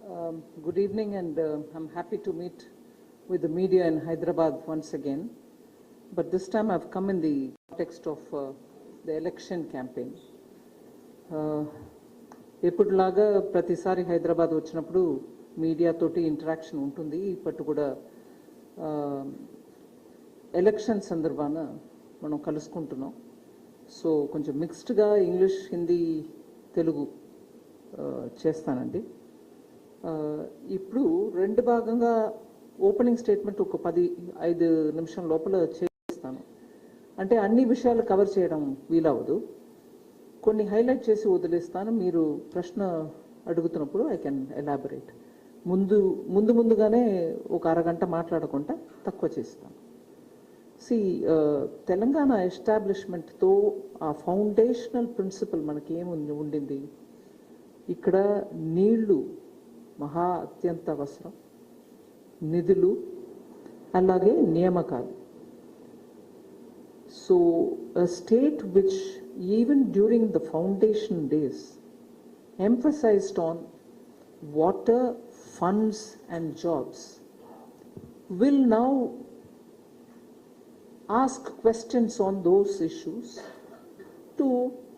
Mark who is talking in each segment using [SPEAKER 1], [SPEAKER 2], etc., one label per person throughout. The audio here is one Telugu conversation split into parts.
[SPEAKER 1] Good evening, and I'm happy to meet with the media in Hyderabad once again. But this time I've come in the context of the election campaign. ఎప్పుడులాగా ప్రతిసారి హైదరాబాద్ వచ్చినప్పుడు మీడియా తోటి ఇంటరాక్షన్ ఉంటుంది. ఇప్పటి కూడా ఎలక్షన్ సందర్భాన మనం కలుసుకుంటున్నాం. సో కొంచెం మిక్స్డ్గా ఇంగ్లీష్, హిందీ, తెలుగు చేస్తానండి. ఇప్పుడు రెండు భాగంగా ఓపెనింగ్ స్టేట్మెంట్ ఒక 10-5 నిమిషం లోపల చేస్తాను. అంటే అన్ని విషయాలు కవర్ చేయడం వీలవదు. కొన్ని హైలైట్ చేసి వదిలేస్తాను. మీరు ప్రశ్న అడుగుతున్నప్పుడు ఐ కెన్ ఎలాబరేట్. ముందుగానే ఒక అరగంట మాట్లాడకుండా తక్కువ చేస్తాను. తెలంగాణ ఎస్టాబ్లిష్మెంట్తో ఆ ఫౌండేషనల్ ప్రిన్సిపల్ మనకి ఏముంది ఉండింది, ఇక్కడ నీళ్లు మహా అత్యంత అవసరం, నిధులు, అలాగే నియామకాలు. So a state which even during the foundation days emphasized on water, funds and jobs will now ask questions on those issues to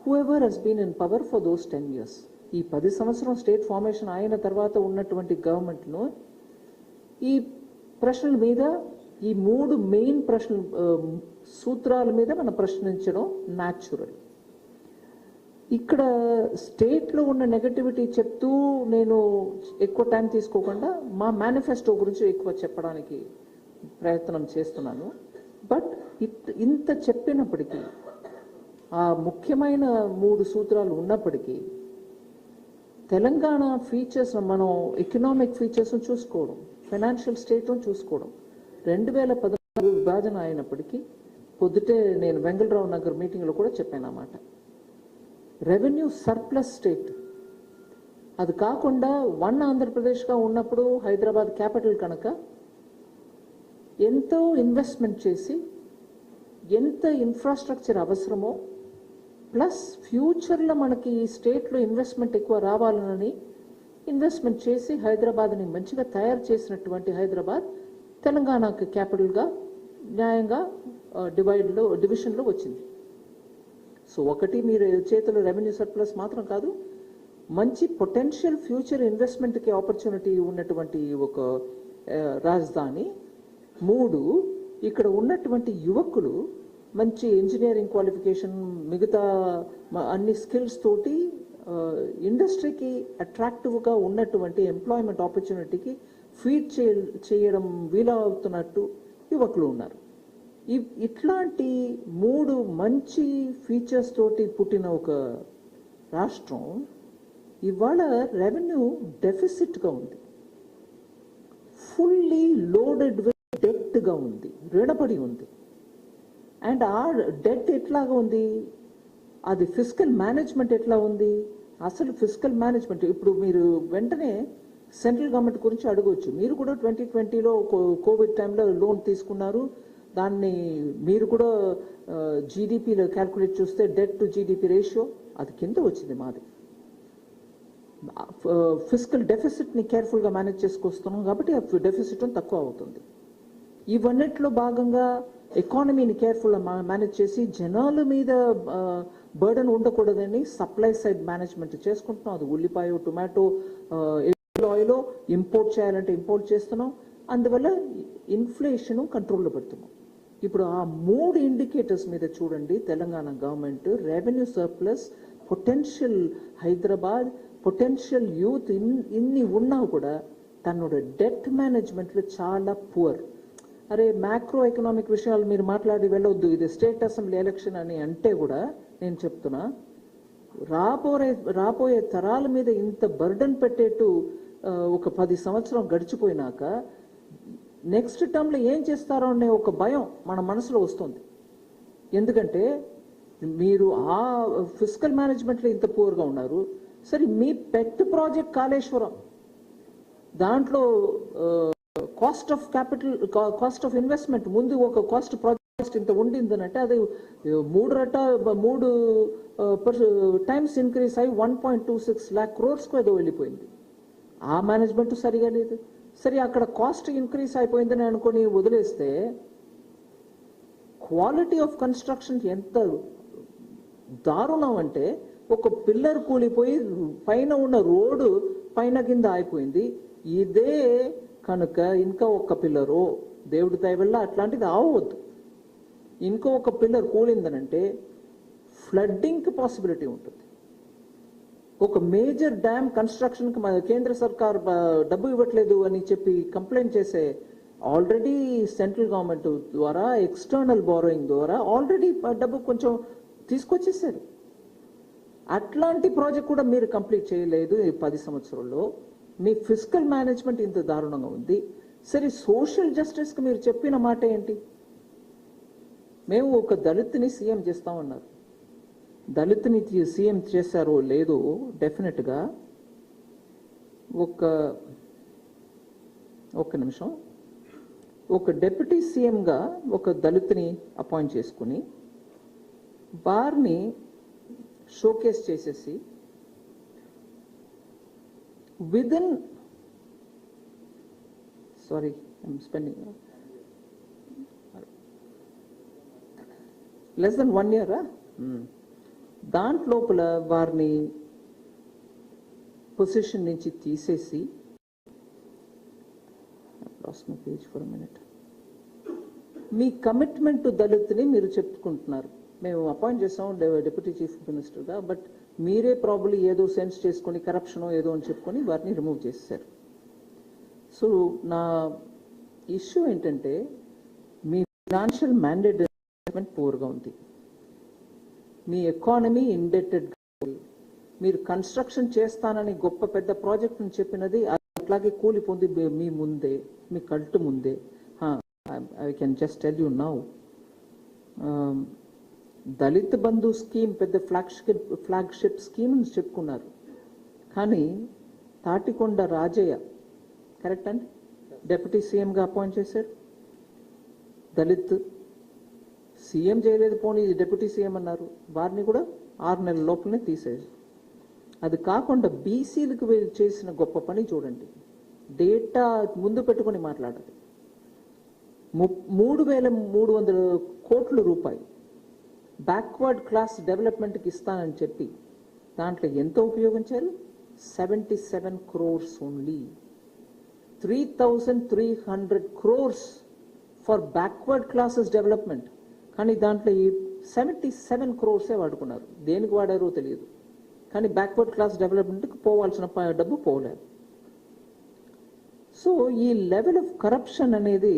[SPEAKER 1] whoever has been in power for those 10 years. ఈ 10 సంవత్సరం స్టేట్ ఫార్మేషన్ అయిన తర్వాత ఉన్నటువంటి గవర్నమెంట్లో ఈ ప్రశ్నల మీద, ఈ 3 మెయిన్ సూత్రాల మీద మనం ప్రశ్నించడం న్యాచురల్. ఇక్కడ స్టేట్లో ఉన్న నెగటివిటీ చెప్తూ నేను ఎక్కువ టైం తీసుకోకుండా మా మేనిఫెస్టో గురించి ఎక్కువ చెప్పడానికి ప్రయత్నం చేస్తున్నాను. బట్ ఇంత చెప్పినప్పటికీ, ఆ ముఖ్యమైన 3 సూత్రాలు ఉన్నప్పటికీ తెలంగాణ ఫీచర్స్, మనం ఎకనామిక్ ఫీచర్స్ను చూసుకోవడం, ఫైనాన్షియల్ స్టేట్ను చూసుకోవడం, 2014 విభజన అయినప్పటికీ పొద్దుటే నేను వెంగళరావు నగర్ మీటింగ్లో కూడా చెప్పాను అన్నమాట. Revenue surplus state. అది కాకుండా ఆంధ్రప్రదేశ్గా ఉన్నప్పుడు హైదరాబాద్ క్యాపిటల్ కనుక ఎంతో ఇన్వెస్ట్మెంట్ చేసి, ఎంత ఇన్ఫ్రాస్ట్రక్చర్ అవసరమో, ప్లస్ ఫ్యూచర్లో మనకి ఈ స్టేట్లో ఇన్వెస్ట్మెంట్ ఎక్కువ రావాలని ఇన్వెస్ట్మెంట్ చేసి హైదరాబాద్ని మంచిగా తయారు చేసినటువంటి హైదరాబాద్ తెలంగాణకు క్యాపిటల్గా న్యాయంగా డివిజన్లో వచ్చింది. సో ఒకటి, మీరు చేతిలో రెవెన్యూ సర్ప్లస్ మాత్రం కాదు, మంచి పొటెన్షియల్ ఫ్యూచర్ ఇన్వెస్ట్మెంట్కి ఆపర్చునిటీ ఉన్నటువంటి ఒక రాజధాని. 3, ఇక్కడ ఉన్నటువంటి యువకులు మంచి ఇంజనీరింగ్ క్వాలిఫికేషన్, మిగతా అన్ని స్కిల్స్ తోటి ఇండస్ట్రీకి అట్రాక్టివ్గా ఉన్నటువంటి ఎంప్లాయ్మెంట్ ఆపర్చునిటీకి ఫీడ్ చేయడం వీలవుతున్నట్టు యువకులు ఉన్నారు. ఇట్లాంటి 3 మంచి ఫీచర్స్ తోటి పుట్టిన ఒక రాష్ట్రం ఇవాళ రెవెన్యూ డెఫిసిట్గా ఉంది, ఫుల్లీ లోడెడ్ విత్ డెట్గా ఉంది, రుణపడి ఉంది. అండ్ ఆ డెట్ ఎట్లాగా ఉంది, అది ఫిస్కల్ మేనేజ్మెంట్ ఎట్లా ఉంది, అసలు ఫిస్కల్ మేనేజ్మెంట్ ఇప్పుడు మీరు వెంటనే సెంట్రల్ గవర్నమెంట్ గురించి అడగవచ్చు. మీరు కూడా 2020లో కోవిడ్ టైంలో లోన్ తీసుకున్నారు. దాన్ని మీరు కూడా జీడిపిలో క్యాల్కులేట్ చూస్తే డెట్ టు జీడిపి రేషియో అది కింద వచ్చింది. మాది ఫిస్కల్ డెఫిసిట్ని కేర్ఫుల్గా మేనేజ్ చేసుకొస్తున్నాం కాబట్టి ఆ డెఫిసిట్ తక్కువ అవుతుంది. ఇవన్నిట్లో భాగంగా ఎకానమీని కేర్ఫుల్గా మేనేజ్ చేసి జనాల మీద బర్డన్ ఉండకూడదని సప్లై సైడ్ మేనేజ్మెంట్ చేసుకుంటున్నాం. అది ఉల్లిపాయ, టొమాటో, ఆయిల్ ఇంపోర్ట్ చేయాలంటే ఇంపోర్ట్ చేస్తున్నాం. అందువల్ల ఇన్ఫ్లేషన్ కంట్రోల్లో పెడుతున్నాం. ఇప్పుడు ఆ 3 ఇండికేటర్స్ మీద చూడండి, Telangana government revenue surplus, potential Hyderabad, potential youth ఇన్ని ఉన్నా కూడా తన్నోட డెట్ మేనేజ్మెంట్లో చాలా పువర్. అరే మ్యాక్రో ఎకనామిక్ విషయాలు మీరు మాట్లాడి వెళ్ళొద్దు, ఇది స్టేట్ అసెంబ్లీ ఎలక్షన్ అని అంటే కూడా నేను చెప్తున్నా, రాబోయే తరాల మీద ఇంత బర్డన్ పెట్టేట్టు ఒక 10 సంవత్సరం గడిచిపోయినాక నెక్స్ట్ టర్మ్లో ఏం చేస్తారో అనే ఒక భయం మన మనసులో వస్తుంది. ఎందుకంటే మీరు ఆ ఫిస్కల్ మేనేజ్మెంట్లో ఇంత పూర్గా ఉన్నారు. సరే, మీ పెట్ ప్రాజెక్ట్ కాళేశ్వరం, దాంట్లో cost of capital, cost of investment ముందు ఒక కాస్ట్ ప్రాజెక్ట్ ఇంత ఉండిందనంటే అది 3 టైమ్స్ ఇంక్రీస్ అయ్యి 1.26 lakh crores ఏదో వెళ్ళిపోయింది. ఆ మేనేజ్మెంట్ సరిగా లేదు. సరే అక్కడ కాస్ట్ ఇంక్రీజ్ అయిపోయిందని అనుకొని వదిలేస్తే క్వాలిటీ ఆఫ్ కన్స్ట్రక్షన్ ఎంత దారుణం అంటే ఒక పిల్లర్ కూలిపోయి పైన ఉన్న రోడ్డు పైన కింద అయిపోయింది. ఇదే కనుక ఇంకా ఒక పిల్లరు దేవుడి దయ వల్ల అట్లాంటిది అవ్వవద్దు. ఇంకో ఒక పిల్లర్ కూలిందనంటే ఫ్లడ్డింగ్కి పాసిబిలిటీ ఉంటుంది. ఒక మేజర్ డ్యామ్ కన్స్ట్రక్షన్కి మన కేంద్ర సర్కార్ డబ్బు ఇవ్వట్లేదు అని చెప్పి కంప్లైంట్ చేసే ఆల్రెడీ సెంట్రల్ గవర్నమెంట్ ద్వారా ఎక్స్టర్నల్ బారోయింగ్ ద్వారా ఆల్రెడీ డబ్బు కొంచెం తీసుకొచ్చేసారు. అట్లాంటి ప్రాజెక్ట్ కూడా మీరు కంప్లీట్ చేయలేదు ఈ 10 సంవత్సరాల్లో. మీ ఫిజికల్ మేనేజ్మెంట్ ఇంత దారుణంగా ఉంది. సరే సోషల్ జస్టిస్కి మీరు చెప్పిన మాట ఏంటి? మేము ఒక దళితుని సీఎం చేస్తామన్నారు. దళితుని సీఎం చేశారో లేదో డెఫినెట్గా ఒక నిమిషం, ఒక డిప్యూటీ సీఎంగా ఒక దళితుని అపాయింట్ చేసుకుని వారిని షోకేస్ చేసేసి విదిన్ లెస్ దెన్ 1 year దాంట్లోపల వారిని పొజిషన్ నుంచి తీసేసి మీ కమిట్మెంట్ టు దళితుని మీరు చెప్పుకుంటున్నారు. మేము అపాయింట్ చేసాం డిప్యూటీ చీఫ్ మినిస్టర్గా, బట్ మీరే ప్రాబ్లీ ఏదో సెన్స్ చేసుకొని కరప్షన్ ఏదో అని చెప్పుకొని వారిని రిమూవ్ చేశారు. సో నా ఇష్యూ ఏంటంటే మీ ఫైనాన్షియల్ మేనేజ్మెంట్ పూర్గా ఉంది. మీ ఎకానమీ ఇండెటెడ్. మీరు కన్స్ట్రక్షన్ చేస్తానని గొప్ప పెద్ద ప్రాజెక్ట్ అని చెప్పినది అట్లాగే కూలిపోంది మీ ముందే, మీ కల్టు ముందే. I can just tell you now, Dalit Bandhu scheme పెద్ద ఫ్లాగ్షిప్ స్కీమ్ అని చెప్పుకున్నారు. కానీ తాటికొండ రాజయ్య కరెక్ట్ అండి డిప్యూటీ సీఎంగా అపాయింట్ చేశారు. దళిత్ సీఎం చేయలేదు, పోనీ డిప్యూటీ సీఎం అన్నారు. వారిని కూడా 6 నెలల లోపలనే తీసేది. అది కాకుండా బీసీలకు చేసిన గొప్ప పని చూడండి. డేటా ముందు పెట్టుకొని మాట్లాడాలి. 3,300 కోట్ల రూపాయలు బ్యాక్వర్డ్ క్లాస్ డెవలప్మెంట్కి ఇస్తానని చెప్పి దాంట్లో ఎంత ఉపయోగించారు? 77 crores only. 3,300 crores for backward classes development. కానీ దాంట్లో ఈ 77 crores వాడుకున్నారు. దేనికి వాడారో తెలియదు. కానీ బ్యాక్వర్డ్ క్లాస్ డెవలప్మెంట్కి పోవాల్సిన డబ్బు పోలేదు. సో ఈ లెవెల్ ఆఫ్ కరప్షన్ అనేది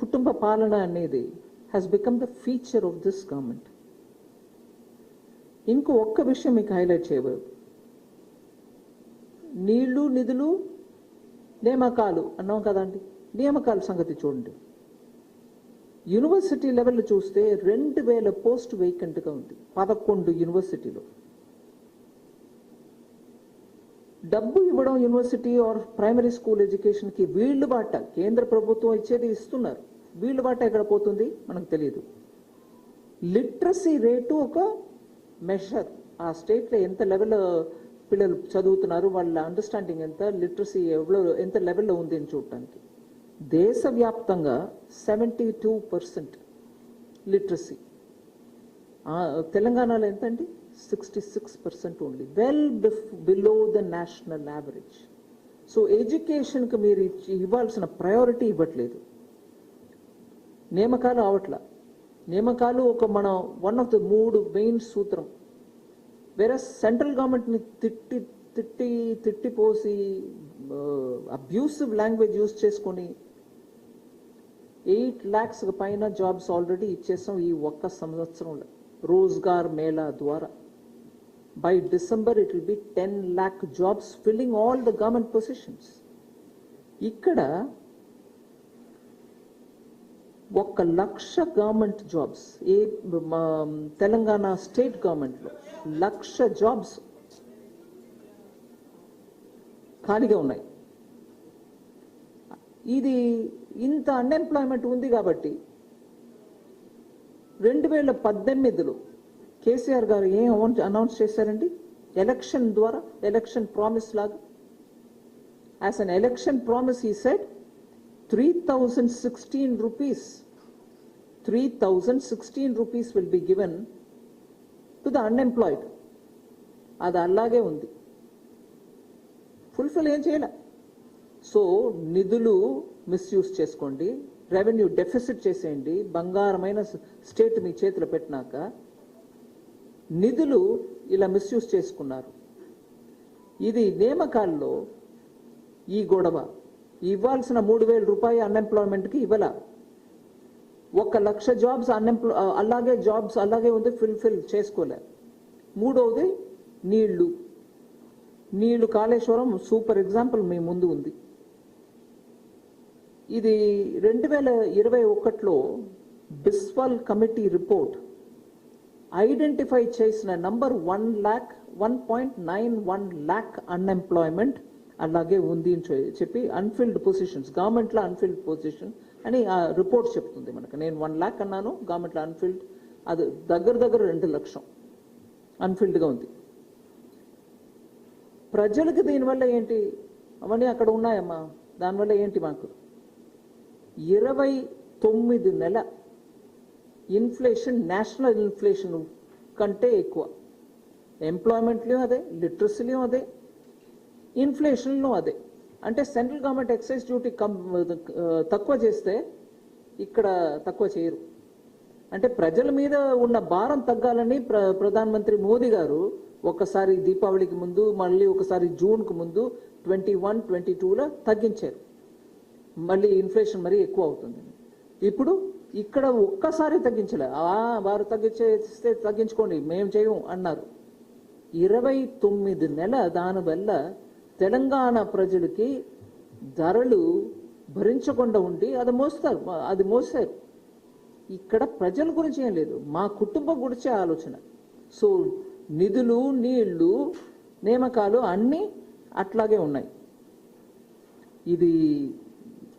[SPEAKER 1] కుటుంబ పాలన అనేది has become the feature of this government. ఇంకో ఒక్క విషయం మీకు హైలైట్ చేయబోదు. నీళ్లు నిధులు నియామకాలు అన్నాం కదండి. నియామకాల సంగతి చూడండి. యూనివర్సిటీ లెవెల్ చూస్తే 2,000 పోస్ట్ వేకెంట్గా ఉంది 11 యూనివర్సిటీలో. డబ్బు ఇవ్వడం యూనివర్సిటీ ఆర్ ప్రైమరీ స్కూల్ ఎడ్యుకేషన్కి వీళ్ళు బాట కేంద్ర ప్రభుత్వం ఇచ్చేది ఇస్తున్నారు. వీళ్ళు బాట ఎక్కడ పోతుంది మనకు తెలియదు. లిటరసీ రేటు ఒక మెషర్. ఆ స్టేట్లో ఎంత లెవెల్ పిల్లలు చదువుతున్నారు, వాళ్ళ అండర్స్టాండింగ్ ఎంత, లిటరసీ ఎంత లెవెల్లో ఉంది అని చూడటానికి. దేశవ్యాప్తంగా 72% లిటరసీ. తెలంగాణలో ఎంత అండి? 66% only, well below the national average. So ఎడ్యుకేషన్కి మీరు ఇవ్వాల్సిన ప్రయారిటీ ఇవ్వట్లేదు. నియామకాలు అవట్ల. నియామకాలు ఒక మన వన్ ఆఫ్ ద 3 మెయిన్ సూత్రం. వేరే సెంట్రల్ గవర్నమెంట్ని తిట్టిపోసి అబ్యూసివ్ లాంగ్వేజ్ యూజ్ చేసుకొని 8 lakhs పైన జాబ్స్ ఆల్రెడీ ఇచ్చేసాం ఈ ఒక్క సంవత్సరంలో రోజ్గార్ మేళా ద్వారా. By December it will be 10 lakh jobs filling all the government positions. ఇక్కడ 1 లక్ష గవర్నమెంట్ జాబ్స్ తెలంగాణ స్టేట్ గవర్నమెంట్లో 1 లక్ష జాబ్స్ ఖాళీగా ఉన్నాయి. ఇది ఇంత అన్ఎంప్లాయ్మెంట్ ఉంది కాబట్టి 2018లో కేసీఆర్ గారు ఏం అనౌన్స్ చేశారండి? ఎలక్షన్ ద్వారా, ఎలక్షన్ ప్రామిస్ లాగా As an election promise, he said 3,016 rupees. 3,016 rupees will be given to the unemployed. అది అలాగే ఉంది, ఫుల్ఫిల్ ఏం చేయాల. సో నిధులు మిస్యూజ్ చేసుకోండి, రెవెన్యూ డెఫిసిట్ చేసేయండి. బంగారమైన స్టేట్ మీ చేతిలో పెట్టినాక నిధులు ఇలా మిస్యూజ్ చేసుకున్నారు. ఇది నియామకాల్లో ఈ గొడవ. ఇవ్వాల్సిన 3,000 రూపాయలు అన్ఎంప్లాయ్మెంట్కి ఇవ్వాల. 1,00,000 జాబ్స్ జాబ్స్ అలాగే ఉంది, ఫుల్ఫిల్ చేసుకోలే. మూడవది నీళ్లు కాళేశ్వరం సూపర్ ఎగ్జాంపుల్ మీ ముందు ఉంది. ఇది 2021లో బిస్వాల్ కమిటీ రిపోర్ట్ ఐడెంటిఫై చేసిన నంబర్ 1.91 lakh అన్ఎంప్లాయ్మెంట్ అలాగే ఉంది అని చెప్పి, అన్ఫిల్డ్ పొజిషన్స్, గవర్నమెంట్లో అన్ఫిల్డ్ పొజిషన్ అని ఆ రిపోర్ట్ చెప్తుంది మనకు. నేను 1 lakh అన్నాను, గవర్నమెంట్లో అన్ఫిల్డ్ అది దగ్గర 2 లక్షలు అన్ఫిల్డ్గా ఉంది. ప్రజలకు దీనివల్ల ఏంటి? అవన్నీ అక్కడ ఉన్నాయమ్మా. దానివల్ల ఏంటి? మాకు 29 నెల ఇన్ఫ్లేషన్, నేషనల్ ఇన్ఫ్లేషన్ కంటే ఎక్కువ. ఎంప్లాయ్మెంట్లో అదే, లిటరసీలో అదే, ఇన్ఫ్లేషన్లో అదే. అంటే సెంట్రల్ గవర్నమెంట్ ఎక్సైజ్ డ్యూటీ తక్కువ చేస్తే ఇక్కడ తక్కువ చేయరు. అంటే ప్రజల మీద ఉన్న భారం తగ్గాలని ప్రధానమంత్రి మోదీ గారు ఒకసారి దీపావళికి ముందు, మళ్ళీ ఒకసారి జూన్కు ముందు 21, 22లో తగ్గించారు. మళ్ళీ ఇన్ఫ్లేషన్ మరీ ఎక్కువ అవుతుంది. ఇప్పుడు ఇక్కడ ఒక్కసారి తగ్గించలే. వారు తగ్గించేస్తే తగ్గించుకోండి, మేము చేయం అన్నారు. 29 నెల దానివల్ల తెలంగాణ ప్రజలకి ధరలు భరించకుండా ఉండి అది మోస్తారు. ఇక్కడ ప్రజల గురించి ఏం లేదు, మా కుటుంబం గురించే ఆలోచన. సో నిధులు, నీళ్లు, నియామకాలు అన్నీ అట్లాగే ఉన్నాయి. ఇది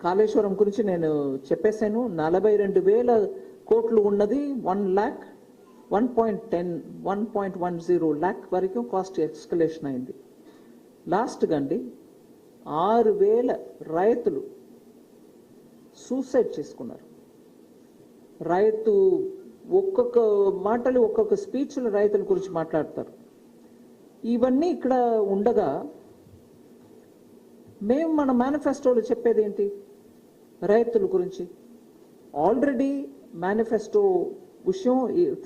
[SPEAKER 1] కాళేశ్వరం గురించి నేను చెప్పేశాను. 42,000 కోట్లు ఉన్నది 1.10 lakh వరకు కాస్ట్ ఎక్స్కలేషన్ అయింది. లాస్ట్ గండి 6,000 రైతులు సూసైడ్ చేసుకున్నారు. రైతు ఒక్కొక్క మాటలు, ఒక్కొక్క స్పీచ్లు రైతుల గురించి మాట్లాడతారు. ఇవన్నీ ఇక్కడ ఉండగా మేము మన మేనిఫెస్టోలో చెప్పేది ఏంటి? రైతుల గురించి. ఆల్రెడీ మేనిఫెస్టో విషయం,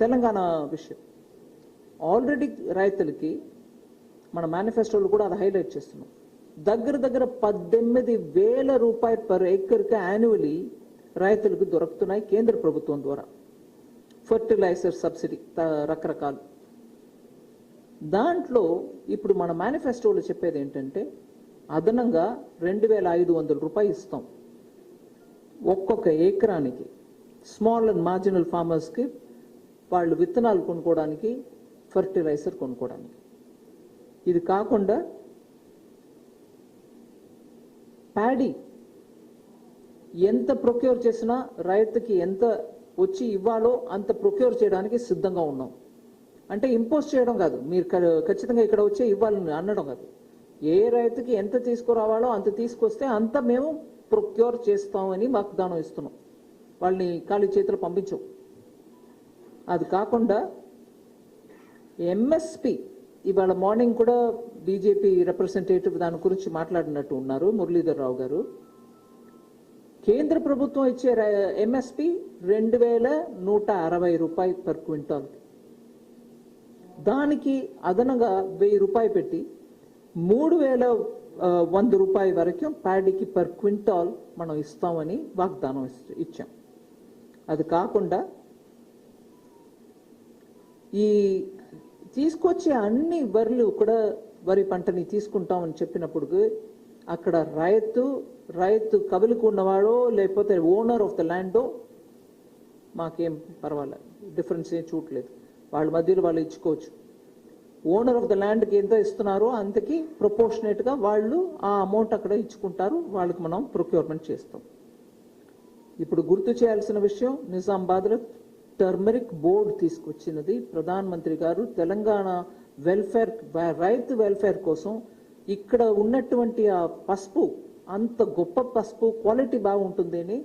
[SPEAKER 1] తెలంగాణ విషయం ఆల్రెడీ రైతులకి మన మేనిఫెస్టోలో కూడా అది హైలైట్ చేస్తున్నాం. దగ్గర 18,000 రూపాయలు పర్ ఏకర్కి యాన్యువలీ రైతులకు దొరుకుతున్నాయి కేంద్ర ప్రభుత్వం ద్వారా. ఫర్టిలైజర్ సబ్సిడీ రకరకాలు. దాంట్లో ఇప్పుడు మన మేనిఫెస్టోలో చెప్పేది ఏంటంటే అదనంగా 2,500 రూపాయలు ఇస్తాం ఒక్కొక్క ఏకరానికి. స్మాల్ అండ్ మార్జినల్ ఫార్మర్స్కి వాళ్ళు విత్తనాలు కొనుక్కోవడానికి, ఫర్టిలైజర్ కొనుక్కోవడానికి. ఇది కాకుండా ప్యాడీ ఎంత ప్రొక్యూర్ చేసినా రైతుకి ఎంత వచ్చి ఇవ్వాలో అంత ప్రొక్యూర్ చేయడానికి సిద్ధంగా ఉన్నాం. అంటే ఇంపోజ్ చేయడం కాదు, మీరు ఖచ్చితంగా ఇక్కడ వచ్చే ఇవ్వాలని అనడం కాదు. ఏ రైతుకి ఎంత తీసుకురావాలో అంత తీసుకొస్తే అంత మేము ప్రొక్యూర్ చేస్తామని వాగ్దానం ఇస్తున్నాం. వాళ్ళని ఖాళీ చేతులు పంపించం. అది కాకుండా ఎంఎస్పి, ఇవాళ మార్నింగ్ కూడా బీజేపీ రిప్రజెంటేటివ్ దాని గురించి మాట్లాడినట్టు ఉన్నారు, మురళీధర్ రావు గారు. కేంద్ర ప్రభుత్వం ఇచ్చే ఎంఎస్పి 2,160 రూపాయలు పర్ క్వింటాల్. దానికి అదనంగా 1,000 రూపాయలు పెట్టి 3,100 రూపాయల వరకు ప్యాడీకి పర్ క్వింటాల్ మనం ఇస్తామని వాగ్దానం ఇచ్చాం. అది కాకుండా ఈ తీసుకొచ్చే అన్ని వరులు కూడా వరి పంటని తీసుకుంటామని చెప్పినప్పుడు అక్కడ రైతు కబులుకు ఉన్నవాడో లేకపోతే ఓనర్ ఆఫ్ ద ల్యాండో మాకేం పర్వాలేదు, డిఫరెన్స్ ఏం చూడలేదు. వాళ్ళ మధ్యలో వాళ్ళు ఇచ్చుకోవచ్చు. ఓనర్ ఆఫ్ ద ల్యాండ్కి ఎంత ఇస్తున్నారో అంతకి ప్రపోర్షనేట్గా వాళ్ళు ఆ అమౌంట్ అక్కడ ఇచ్చుకుంటారు. వాళ్ళకి మనం ప్రొక్యూర్మెంట్ చేస్తాం. ఇప్పుడు గుర్తు చేయాల్సిన విషయం, నిజామాబాద్లో టర్మరిక్ బోర్డు తీసుకొచ్చినది ప్రధానమంత్రి గారు తెలంగాణ వెల్ఫేర్, రైతు వెల్ఫేర్ కోసం ఇక్కడ ఉన్నటువంటి ఆ పసుపు అంత గొప్ప పసుపు క్వాలిటీ బాగుంటుంది అని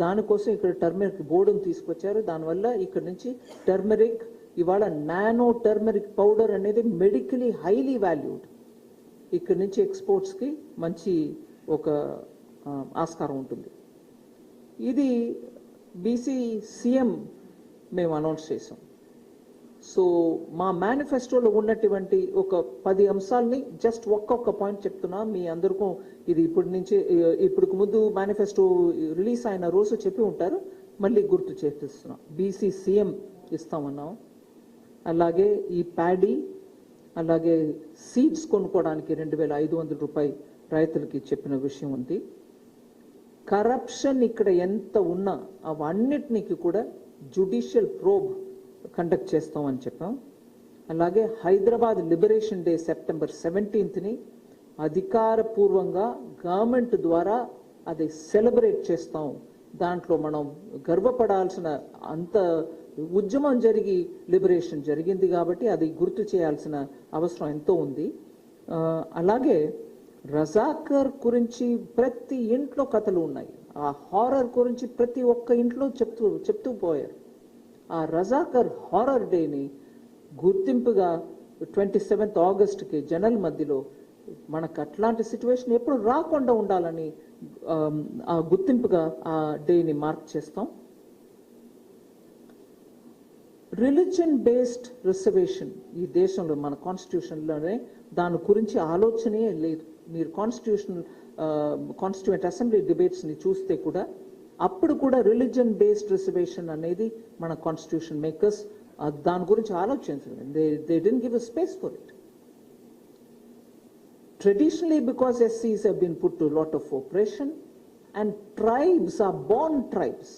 [SPEAKER 1] దానికోసం ఇక్కడ టర్మరిక్ బోర్డును తీసుకొచ్చారు. దానివల్ల ఇక్కడ నుంచి టర్మరిక్ ఇవాళ నానో టర్మరిక్ పౌడర్ అనేది మెడికలీ హైలీ వాల్యూడ్. ఇక్కడ నుంచి ఎక్స్పోర్ట్స్కి మంచి ఒక ఆస్కారం ఉంటుంది. ఇది బీసీ సీఎం మేము అనౌన్స్ చేసాం. సో మా మేనిఫెస్టోలో ఉన్నటువంటి ఒక 10 అంశాలని జస్ట్ ఒక్కొక్క పాయింట్ చెప్తున్నా. మీ అందరికీ ఇది ఇప్పటికి ముందు మేనిఫెస్టో రిలీజ్ అయిన రోజు చెప్పి ఉంటారు, మళ్ళీ గుర్తు చేపిస్తున్నాం. BC CM ఇస్తామన్నాం. అలాగే ఈ ప్యాడీ, అలాగే సీడ్స్ కొనుక్కోవడానికి 2500 రూపాయలు రైతులకి చెప్పిన విషయం ఉంది. కరప్షన్ ఇక్కడ ఎంత ఉన్నా అవన్నిటికి కూడా జ్యుడిషియల్ ప్రోబ్ కండక్ట్ చేస్తామని చెప్పాం. అలాగే హైదరాబాద్ లిబరేషన్ డే సెప్టెంబర్ 17ని అధికారపూర్వంగా గవర్నమెంట్ ద్వారా అది సెలబ్రేట్ చేస్తాం. దాంట్లో మనం గర్వపడాల్సిన అంత ఉద్యమం జరిగి లిబరేషన్ జరిగింది కాబట్టి అది గుర్తు చేయాల్సిన అవసరం ఎంతో ఉంది. అలాగే రజాకర్ గురించి ప్రతి ఇంట్లో కథలు ఉన్నాయి. ఆ హారర్ గురించి ప్రతి ఒక్క ఇంట్లో చెప్తూ పోయారు. ఆ రజాకర్ హారర్ డేని గుర్తింపుగా 27th ఆగస్టుకి జనల మధ్యలో మనకు అట్లాంటి సిచ్యువేషన్ ఎప్పుడు రాకుండా ఉండాలని ఆ గుర్తింపుగా ఆ డేని మార్క్ చేస్తాం. రిలీజియన్ బేస్డ్ రిజర్వేషన్ ఈ దేశంలో మన కాన్స్టిట్యూషన్లోనే దాని గురించి ఆలోచనే లేదు. మీరు కాన్స్టిట్యూయెంట్ అసెంబ్లీ డిబేట్స్ని చూస్తే కూడా అప్పుడు కూడా రిలీజియన్ బేస్డ్ రిజర్వేషన్ అనేది మన కాన్స్టిట్యూషన్ మేకర్స్ దాని గురించి ఆలోచించలేదు. They didn't give a space for it. Traditionally, because SCs have been put to a lot of oppression and tribes are born tribes,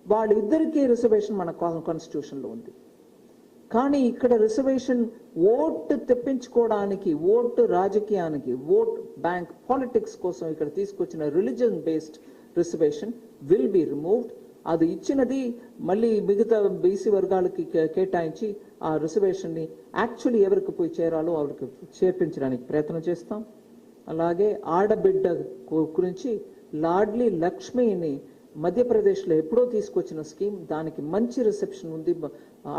[SPEAKER 1] వాళ్ళిద్దరికీ రిజర్వేషన్ మన కాన్స్టిట్యూషన్లో ఉంది. కానీ ఇక్కడ రిజర్వేషన్ ఓటు తెప్పించుకోవడానికి, ఓటు రాజకీయానికి, ఓట్ బ్యాంక్ పాలిటిక్స్ కోసం ఇక్కడ తీసుకొచ్చిన religion based reservation will be removed. అది ఇచ్చినది మళ్ళీ మిగతా బీసీ వర్గాలకి కేటాయించి ఆ రిజర్వేషన్ని యాక్చువల్లీ ఎవరికి పోయి చేరాలో వాళ్ళకి చేర్పించడానికి ప్రయత్నం చేస్తాం. అలాగే ఆడబిడ్డ గురించి లాడ్లీ లక్ష్మిని మధ్యప్రదేశ్లో ఎప్పుడో తీసుకొచ్చిన స్కీమ్, దానికి మంచి రిసెప్షన్ ఉంది.